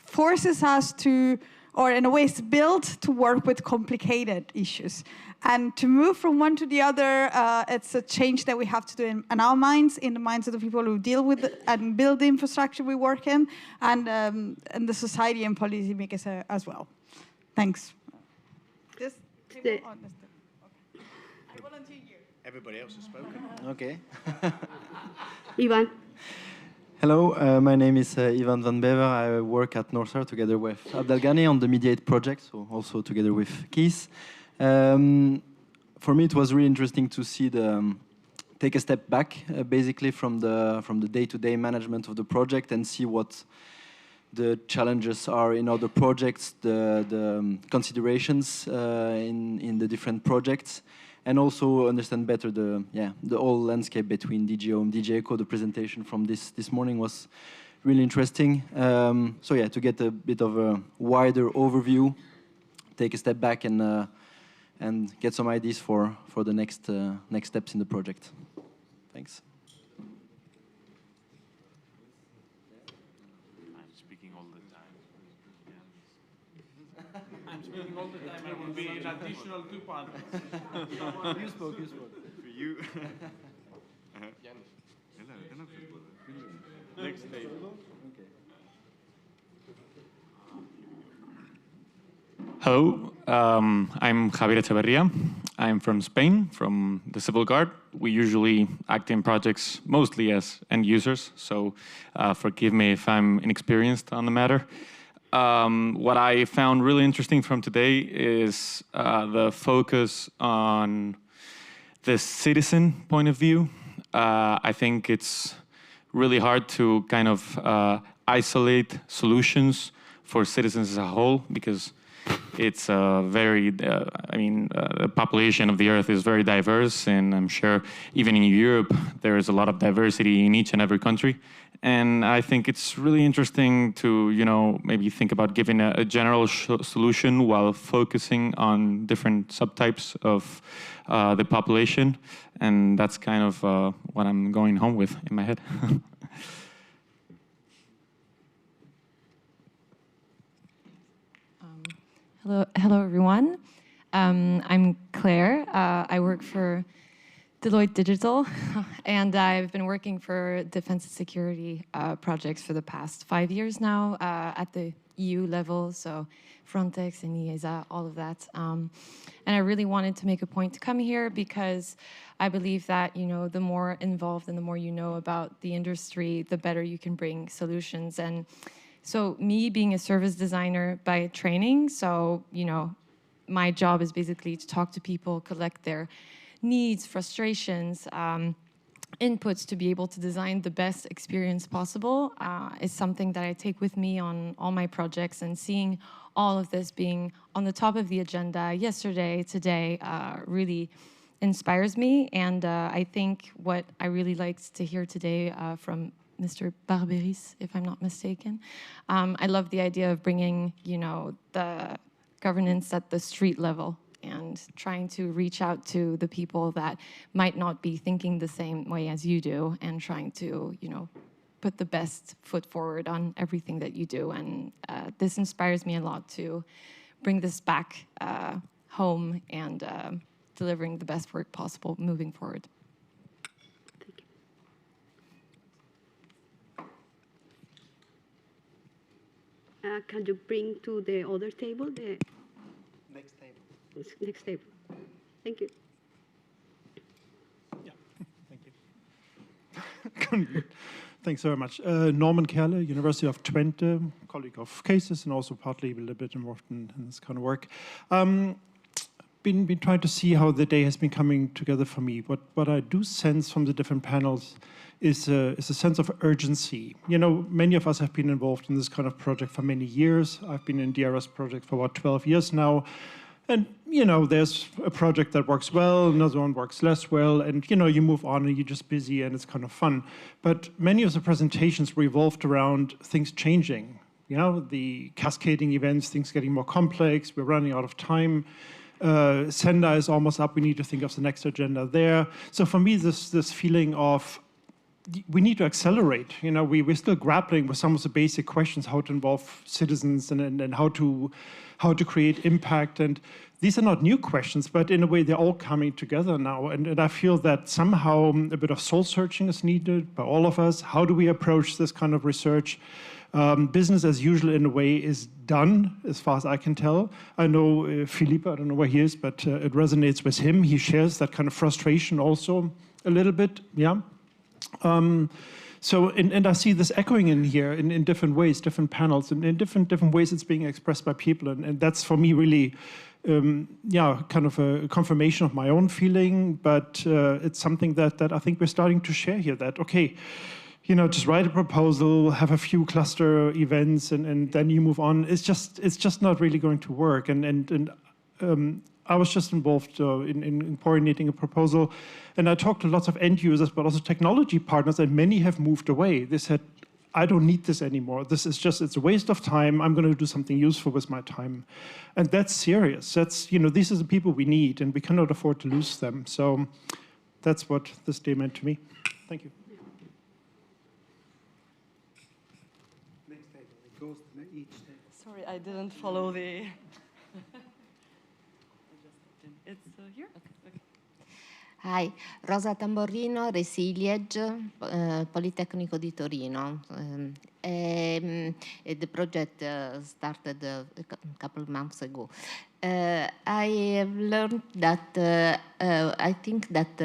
forces us to, or in a way is built to work with complicated issues. And to move from one to the other, it's a change that we have to do in our minds, in the minds of the people who deal with and build the infrastructure we work in, and the society and policy makers as well. Thanks. I volunteer you. Everybody else has spoken. Okay. Ivan. Hello, my name is Ivan van Bever. I work at Northstar together with Abdelghani on the Mediate project, so also together with Keith. For me, it was really interesting to see take a step back, basically from the day-to-day management of the project and see what the challenges are in other projects, the considerations in the different projects, and also understand better the whole landscape between DGO and DG ECO. The presentation from this morning was really interesting. So yeah, to get a bit of a wider overview, take a step back and get some ideas for the next steps in the project. Thanks. I'm speaking all the time. I'm speaking all the time. I will be an additional 2 panels. You spoke. For you. Next table. Hello, I'm Javier Echeverria. I'm from Spain, from the Civil Guard. We usually act in projects mostly as end users, so forgive me if I'm inexperienced on the matter. What I found really interesting from today is the focus on the citizen point of view. I think it's really hard to kind of isolate solutions for citizens as a whole, because it's very, the population of the Earth is very diverse, and I'm sure even in Europe there is a lot of diversity in each and every country. And I think it's really interesting to, maybe think about giving a general solution while focusing on different subtypes of the population. And that's kind of what I'm going home with in my head. Hello everyone. I'm Claire. I work for Deloitte Digital, and I've been working for defense and security projects for the past 5 years now at the EU level, so Frontex and EASA, all of that. And I really wanted to make a point to come here because I believe that, you know, the more involved and the more you know about the industry, the better you can bring solutions. And so me being a service designer by training, so, you know, my job is basically to talk to people, collect their needs, frustrations, inputs to be able to design the best experience possible is something that I take with me on all my projects, and seeing all of this being on the top of the agenda yesterday, today, really inspires me. And I think what I really liked to hear today from Mr. Barberis, if I'm not mistaken, I love the idea of bringing, you know, the governance at the street level and trying to reach out to the people that might not be thinking the same way as you do, and trying to, you know, put the best foot forward on everything that you do. And this inspires me a lot to bring this back home and delivering the best work possible moving forward. Can you bring to the other table, the Next table. next table? Thank you. Thanks very much. Norman Kerle, University of Twente, colleague of Cases, and also partly a little bit involved in this kind of work. Been trying to see how the day has been coming together for me. What I do sense from the different panels is a sense of urgency. You know, many of us have been involved in this kind of project for many years. I've been in DRS project for about 12 years now. And, you know, there's a project that works well, another one works less well, and, you know, you move on and you're just busy and it's kind of fun. But many of the presentations revolved around things changing. You know, the cascading events, things getting more complex, we're running out of time. Sender is almost up, we need to think of the next agenda there. So for me, this feeling of we need to accelerate. You know, we're still grappling with some of the basic questions, how to involve citizens and how to create impact. And these are not new questions, but in a way, they're all coming together now. And I feel that somehow a bit of soul searching is needed by all of us. How do we approach this kind of research? Business as usual, in a way, is done, as far as I can tell. I know Philippe, I don't know where he is, but it resonates with him. He shares that kind of frustration also a little bit, yeah. So, and I see this echoing in here in different ways, different panels, and in different ways it's being expressed by people. And that's for me really, yeah, kind of a confirmation of my own feeling, but it's something that I think we're starting to share here, that, okay, you know, just write a proposal, have a few cluster events, and then you move on. It's just not really going to work. And I was just involved in coordinating a proposal, and I talked to lots of end users, but also technology partners, and many have moved away. They said, I don't need this anymore. This is just, it's a waste of time. I'm going to do something useful with my time. And that's serious. That's, you know, these are the people we need, and we cannot afford to lose them. So that's what this day meant to me. Thank you. Next table. It goes to each table. Sorry, I didn't follow the... It's here? Okay. Hi, Rosa Tamborrino, Resiliage, Politecnico di Torino. The project started a couple of months ago. I have learned that I think that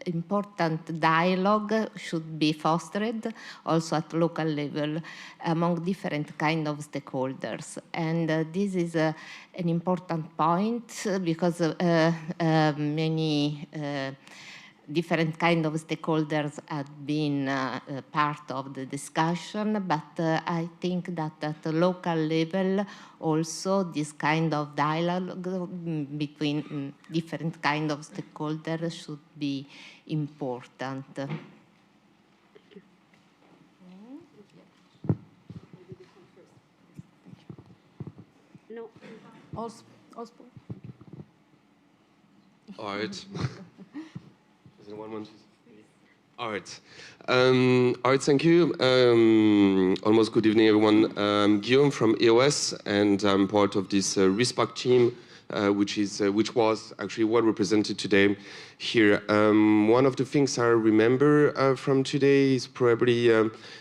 important dialogue should be fostered also at local level among different kind of stakeholders. And this is an important point because many different kind of stakeholders have been part of the discussion, but I think that at the local level also this kind of dialogue between different kind of stakeholders should be important. No. All right. All right. All right, thank you. Almost good evening, everyone. I'm Guillaume from EOS, and I'm part of this RISPAC team which was actually well represented today here. One of the things I remember from today is probably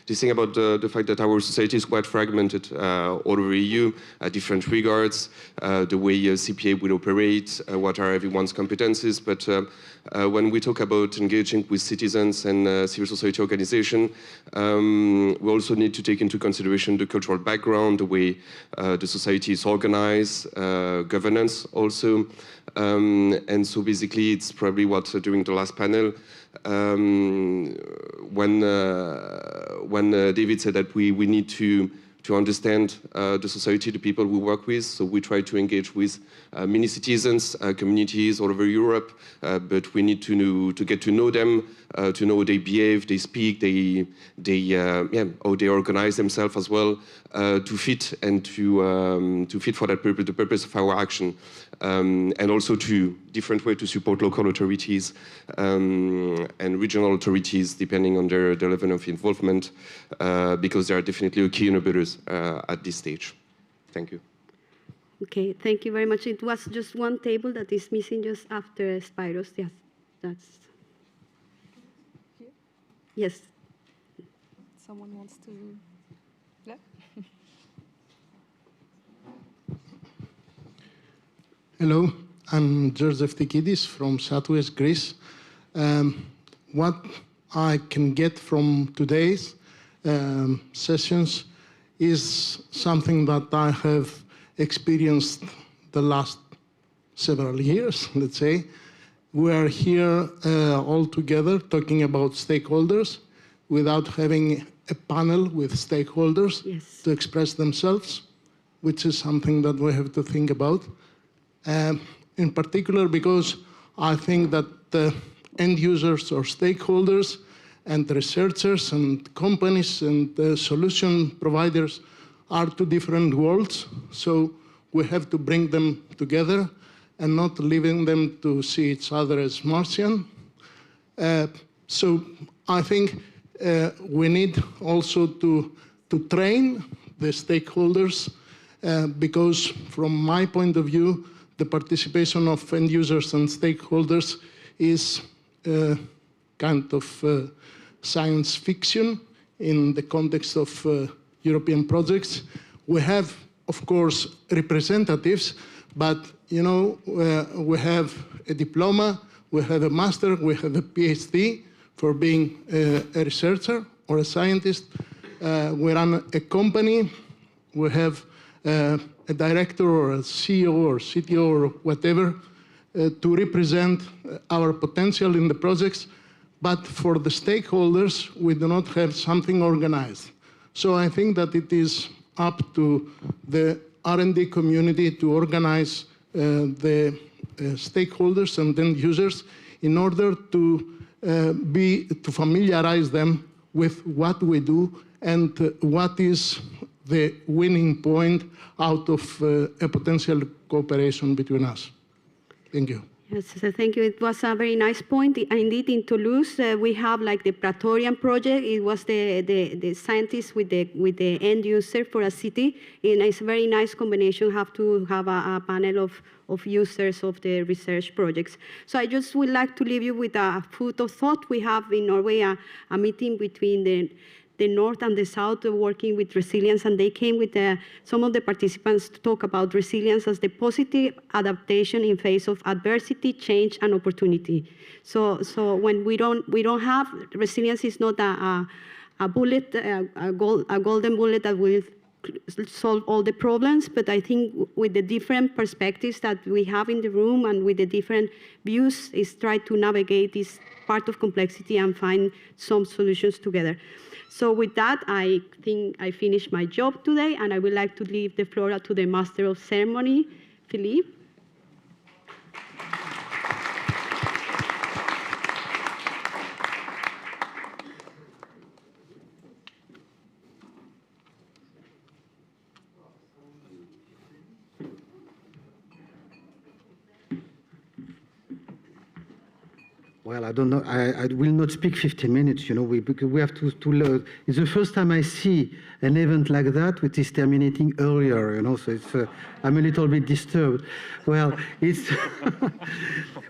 this thing about the fact that our society is quite fragmented all over EU at different regards, the way CPA will operate, what are everyone's competencies, but when we talk about engaging with citizens and civil society organization, we also need to take into consideration the cultural background, the way the society is organized, governance also. And so basically it's probably what during the last panel, when David said that we need to understand the society, the people we work with. So we try to engage with many citizens, communities all over Europe, but we need to get to know them, to know how they behave, they speak, how they organize themselves as well, to fit and to fit for that purpose, the purpose of our action, and also to different way to support local authorities and regional authorities depending on their level of involvement, because they are definitely key enablers at this stage. Thank you. Okay, thank you very much. It was just one table that is missing just after Spyros. Yes, that's. Yes. Someone wants to. Yeah. Hello, I'm Joseph Tikidis from Southwest Greece. What I can get from today's sessions is something that I have experienced the last several years, let's say. We are here all together talking about stakeholders without having a panel with stakeholders to express themselves, which is something that we have to think about. In particular, because I think that the end users or stakeholders and researchers and companies and solution providers are two different worlds. So we have to bring them together and not leaving them to see each other as Martian. So I think we need also to train the stakeholders because from my point of view, the participation of end users and stakeholders is kind of science fiction in the context of European projects. We have, of course, representatives, but you know, we have a diploma, we have a master, we have a PhD for being a researcher or a scientist. We run a company, we have a director or a CEO or CTO or whatever to represent our potential in the projects. But for the stakeholders, we do not have something organized. So I think that it is up to the R&D community to organize the stakeholders and end users in order to familiarize them with what we do and what is the winning point out of a potential cooperation between us. Thank you. Yes, so thank you. It was a very nice point. Indeed, in Toulouse, we have like the Praetorian project. It was the scientists with the end user for a city. And it's a very nice combination, have to have a panel of users of the research projects. So I just would like to leave you with a food of thought. We have in Norway a meeting between the North and the South working with resilience, and they came with some of the participants to talk about resilience as the positive adaptation in face of adversity, change, and opportunity. So when we don't have resilience, is not a bullet, a golden bullet that will solve all the problems, but I think with the different perspectives that we have in the room and with the different views is try to navigate this part of complexity and find some solutions together. So with that, I think I finished my job today, and I would like to leave the floor to the Master of Ceremony, Philippe. well, I don't know. I will not speak 15 minutes, you know, because we have to learn. It's the first time I see an event like that, which is terminating earlier, you know, so it's, I'm a little bit disturbed. Well, it's,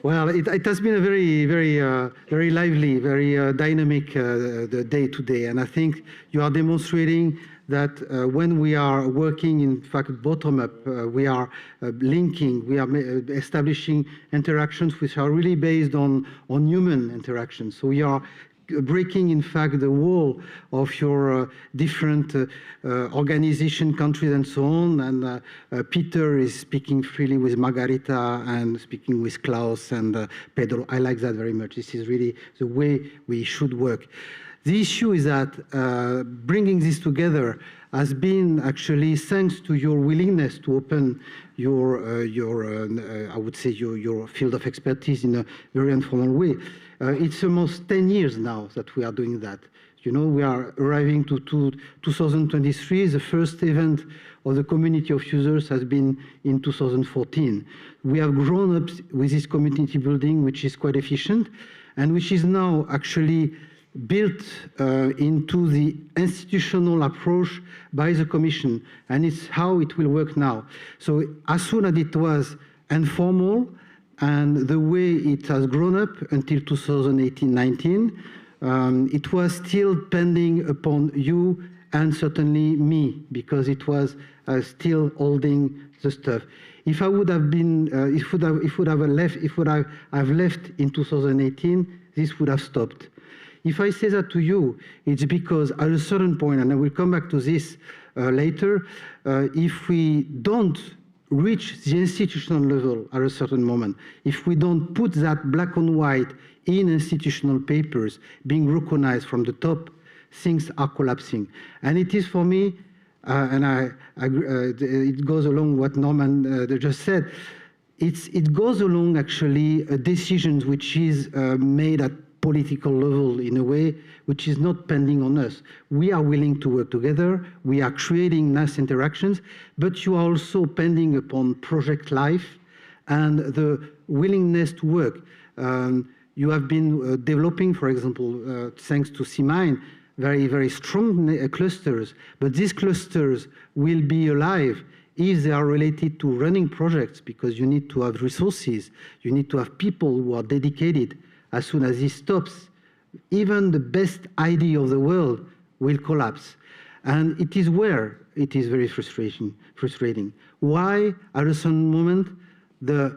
well, it has been a very lively, very dynamic day today. And I think you are demonstrating that when we are working, in fact, bottom-up, we are linking, we are establishing interactions which are really based on human interactions. So we are breaking, in fact, the wall of your different organization, countries, and so on. And Peter is speaking freely with Margarita and speaking with Klaus and Pedro. I like that very much. This is really the way we should work. The issue is that bringing this together has been actually thanks to your willingness to open your I would say, your field of expertise in a very informal way. It's almost 10 years now that we are doing that. You know, we are arriving to 2023. The first event of the community of users has been in 2014. We have grown up with this community building, which is quite efficient, and which is now actually built into the institutional approach by the Commission, and it's how it will work now. So as soon as it was informal, and the way it has grown up until 2018-19, it was still pending upon you and certainly me, because it was still holding the stuff. If I would have been, if I've left in 2018, this would have stopped. If I say that to you, it's because at a certain point, and I will come back to this later, if we don't reach the institutional level at a certain moment, if we don't put that black on white in institutional papers being recognized from the top, things are collapsing. And it is for me, it goes along what Norman just said, it goes along actually decisions which is made at political level in a way which is not pending on us. We are willing to work together, we are creating nice interactions, but you are also pending upon project life and the willingness to work. You have been developing, for example, thanks to CMINE, very strong clusters, but these clusters will be alive if they are related to running projects, because you need to have resources, you need to have people who are dedicated. As soon as this stops, even the best idea of the world will collapse. And it is where it is very frustrating. Why, at a certain moment, the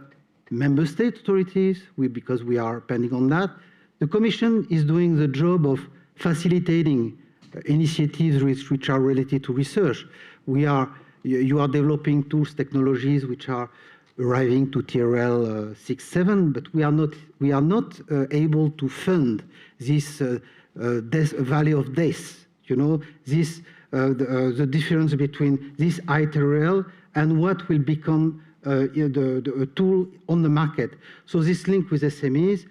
member state authorities, because we are pending on that, the Commission is doing the job of facilitating initiatives which are related to research. You are developing tools, technologies which are arriving to TRL 6-7, but we are not able to fund this value of death. You know, this the difference between this ITRL and what will become the tool on the market. So this link with SMEs,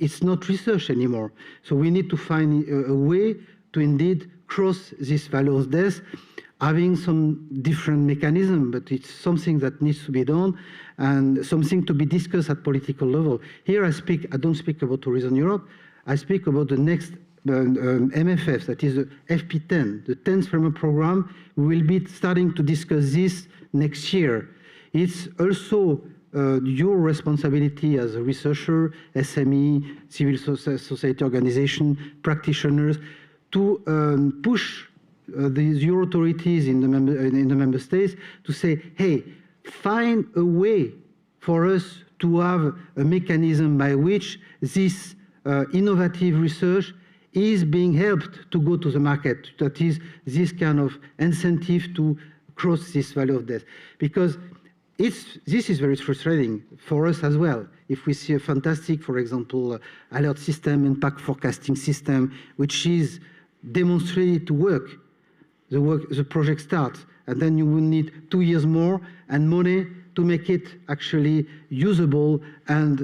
it's not research anymore. So we need to find a way to indeed cross this value of death, having some different mechanism, but it's something that needs to be done and something to be discussed at political level. Here I don't speak about Horizon Europe, I speak about the next MFF, that is the FP10, the 10th framework program. We will be starting to discuss this next year. It's also your responsibility as a researcher, SME, civil society organization, practitioners, to push your authorities in the member states to say, hey, find a way for us to have a mechanism by which this innovative research is being helped to go to the market. That is this kind of incentive to cross this value of death. Because this is very frustrating for us as well. If we see a fantastic, for example, alert system, impact forecasting system, which is demonstrated to work, the project starts, and then you will need 2 years more and money to make it actually usable and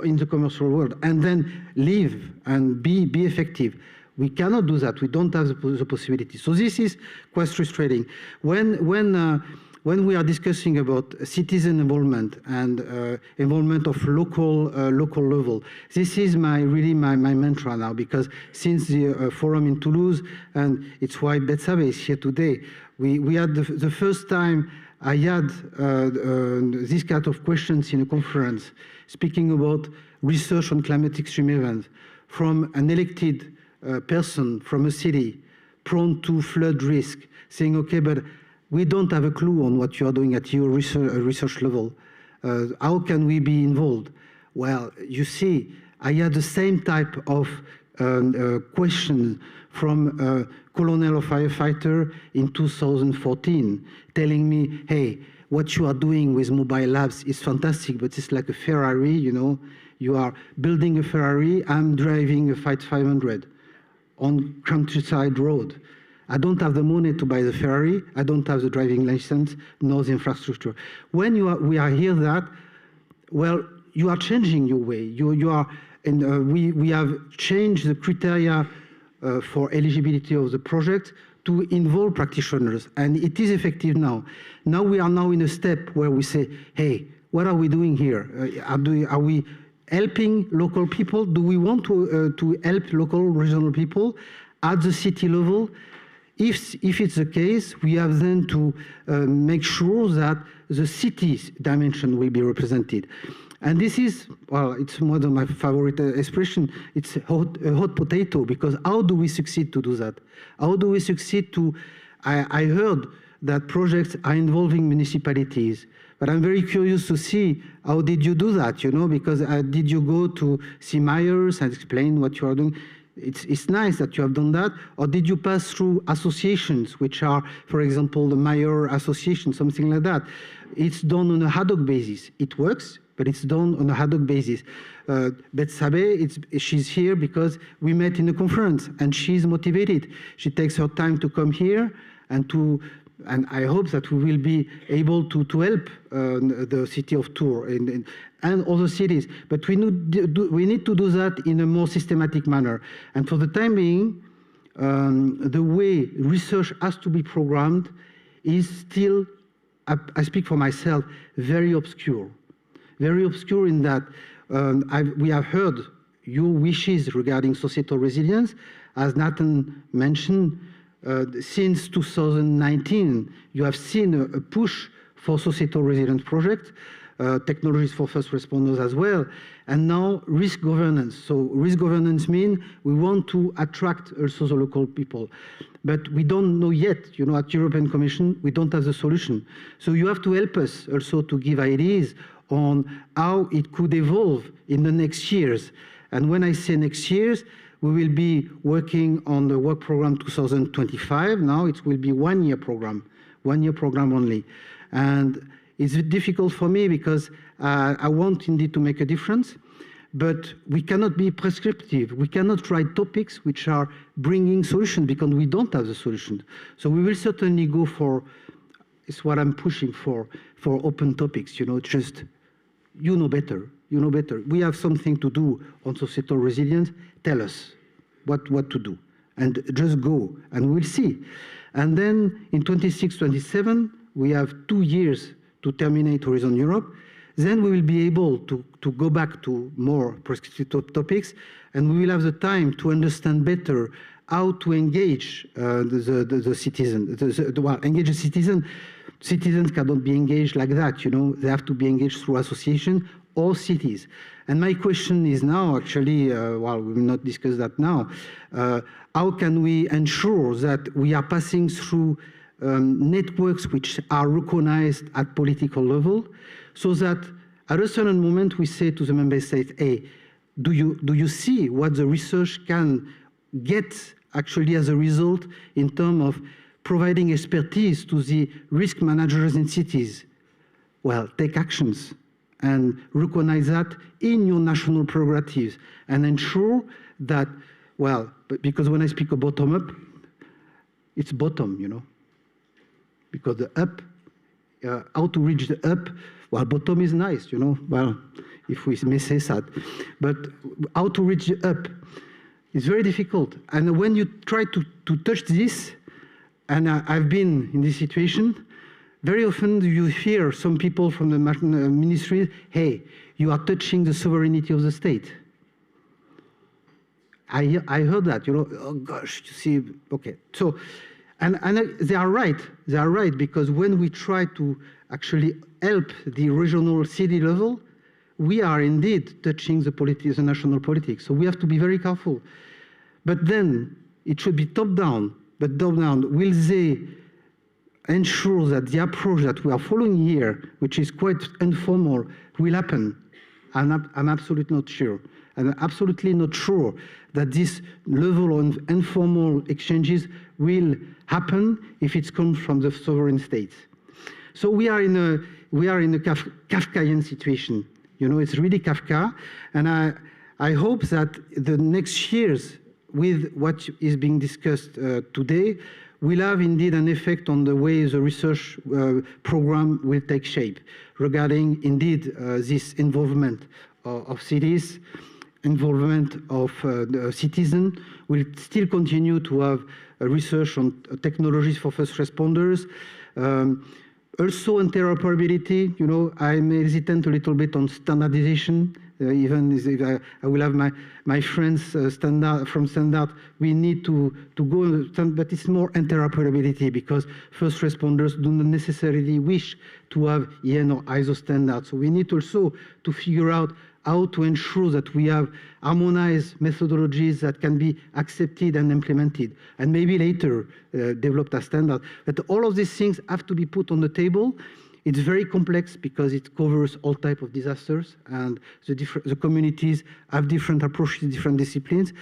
in the commercial world, and then live and be effective. We cannot do that. We don't have the possibility. So this is quite frustrating. When when we are discussing about citizen involvement and involvement of local level, this is really my mantra now, because since the forum in Toulouse, and it's why Betsabe is here today, we had the first time I had this kind of questions in a conference, speaking about research on climate extreme events from an elected person from a city prone to flood risk, saying, okay, but we don't have a clue on what you are doing at your research level. How can we be involved? Well, you see, I had the same type of question from a colonel or firefighter in 2014, telling me, hey, what you are doing with mobile labs is fantastic, but it's like a Ferrari, you know. You are building a Ferrari, I'm driving a Fiat 500 on countryside road. I don't have the money to buy the Ferrari, I don't have the driving license, nor the infrastructure. When we are here that, well, you are changing your way. You are, and we have changed the criteria for eligibility of the project to involve practitioners, and it is effective now. Now we are in a step where we say, hey, what are we doing here? Are we helping local people? Do we want to help local, regional people at the city level? If it's the case, we have then to make sure that the city's dimension will be represented. And this is, well, it's one of my favorite expression. It's a hot potato, because how do we succeed to do that? How do we succeed to, I heard that projects are involving municipalities, but I'm very curious to see how did you do that, you know, because did you go to see mayors and explain what you are doing? It's nice that you have done that, or did you pass through associations, which are, for example, the mayor association, something like that? It's done on a ad hoc basis. It works, but it's done on a ad hoc basis. Betsabe, she's here because we met in a conference, and she's motivated. She takes her time to come here, and I hope that we will be able to help the city of Tours and other cities. But we need to do that in a more systematic manner. And for the time being, the way research has to be programmed is still, I speak for myself, very obscure. Very obscure in that we have heard your wishes regarding societal resilience. As Nathan mentioned, since 2019, you have seen a push for societal resilience projects, technologies for first responders as well, and now risk governance. So risk governance means we want to attract also the local people. But we don't know yet, you know, at European Commission, we don't have the solution. So you have to help us also to give ideas on how it could evolve in the next years. And when I say next years, we will be working on the work program 2025. Now it will be 1 year program only. And it's difficult for me because I want indeed to make a difference, but we cannot be prescriptive. We cannot write topics which are bringing solutions because we don't have the solution. So we will certainly go for, it's what I'm pushing for open topics, you know, just, you know better. We have something to do on societal resilience. Tell us what to do, and just go, and we'll see. And then in 26, 27, we have 2 years to terminate Horizon Europe. Then we will be able to go back to more prescriptive topics, and we will have the time to understand better how to engage the citizen. Engage a citizen. Citizens cannot be engaged like that, you know. They have to be engaged through association or cities. And my question is now, actually, we will not discuss that now, how can we ensure that we are passing through networks which are recognized at political level, so that at a certain moment we say to the member states, hey, do you see what the research can get actually as a result in terms of providing expertise to the risk managers in cities? Well, take actions and recognize that in your national prerogatives and ensure that, well, because when I speak of bottom-up, it's bottom, you know, because the up, how to reach the up, well, bottom is nice, you know, well, if we may say that, but how to reach the up is very difficult. And when you try to touch this, and I've been in this situation, very often you hear some people from the ministry, hey, you are touching the sovereignty of the state. I heard that, you know, oh gosh, you see, okay. So, and they are right, because when we try to actually help the regional city level, we are indeed touching the national politics. So we have to be very careful. But then it should be top down, but top down, will they ensure that the approach that we are following here, which is quite informal, will happen? I'm absolutely not sure. I'm absolutely not sure that this level of informal exchanges will happen if it comes from the sovereign states. So we are in a Kafkaian situation. You know, it's really Kafka, and I hope that the next years, with what is being discussed today, will have indeed an effect on the way the research program will take shape regarding indeed this involvement of cities, involvement of the citizen. We'll still continue to have research on technologies for first responders. Also interoperability, you know, I'm hesitant a little bit on standardization. Even if I will have my friends from standard, we need to go, but it's more interoperability, because first responders do not necessarily wish to have EN or ISO standards. So we need also to figure out how to ensure that we have harmonized methodologies that can be accepted and implemented, and maybe later developed as standard. But all of these things have to be put on the table. It's very complex because it covers all types of disasters, and the communities have different approaches, different disciplines,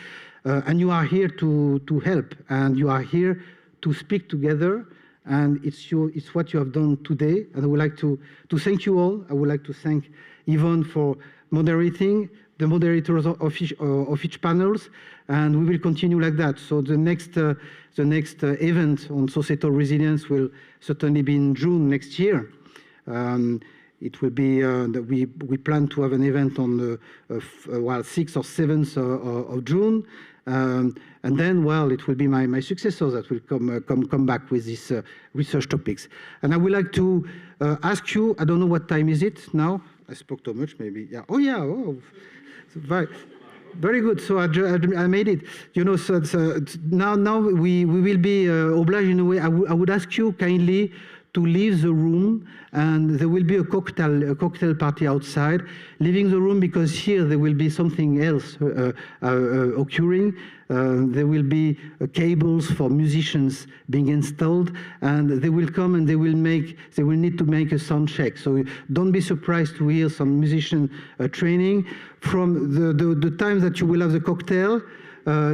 and you are here to help, and you are here to speak together, and it's what you have done today. And I would like to thank you all. I would like to thank Yvonne for moderating, the moderators of each panels, and we will continue like that. So the next event on societal resilience will certainly be in June next year. It will be we plan to have an event on the 6th or 7th of June, and then, well, it will be my successors that will come back with these research topics. And I would like to ask you, I don't know what time is it now. I spoke too much, maybe. Yeah. Oh yeah. Oh, very good. So I made it. You know. So now we will be obliged in a way. I would ask you kindly to leave the room, and there will be a cocktail party outside. Leaving the room, because here there will be something else occurring. There will be cables for musicians being installed, and they will come and they will need to make a sound check. So don't be surprised to hear some musician training. From the time that you will have the cocktail,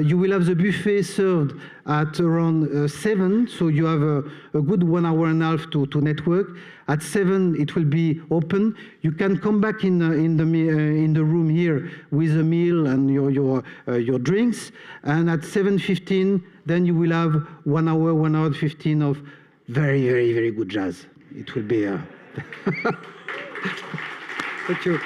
you will have the buffet served at around 7, so you have a good 1 hour and a half to network. At 7, it will be open. You can come back in the room here with a meal and your drinks. And at 7:15, then you will have 1 hour 15 of very, very, very good jazz. It will be. Thank you.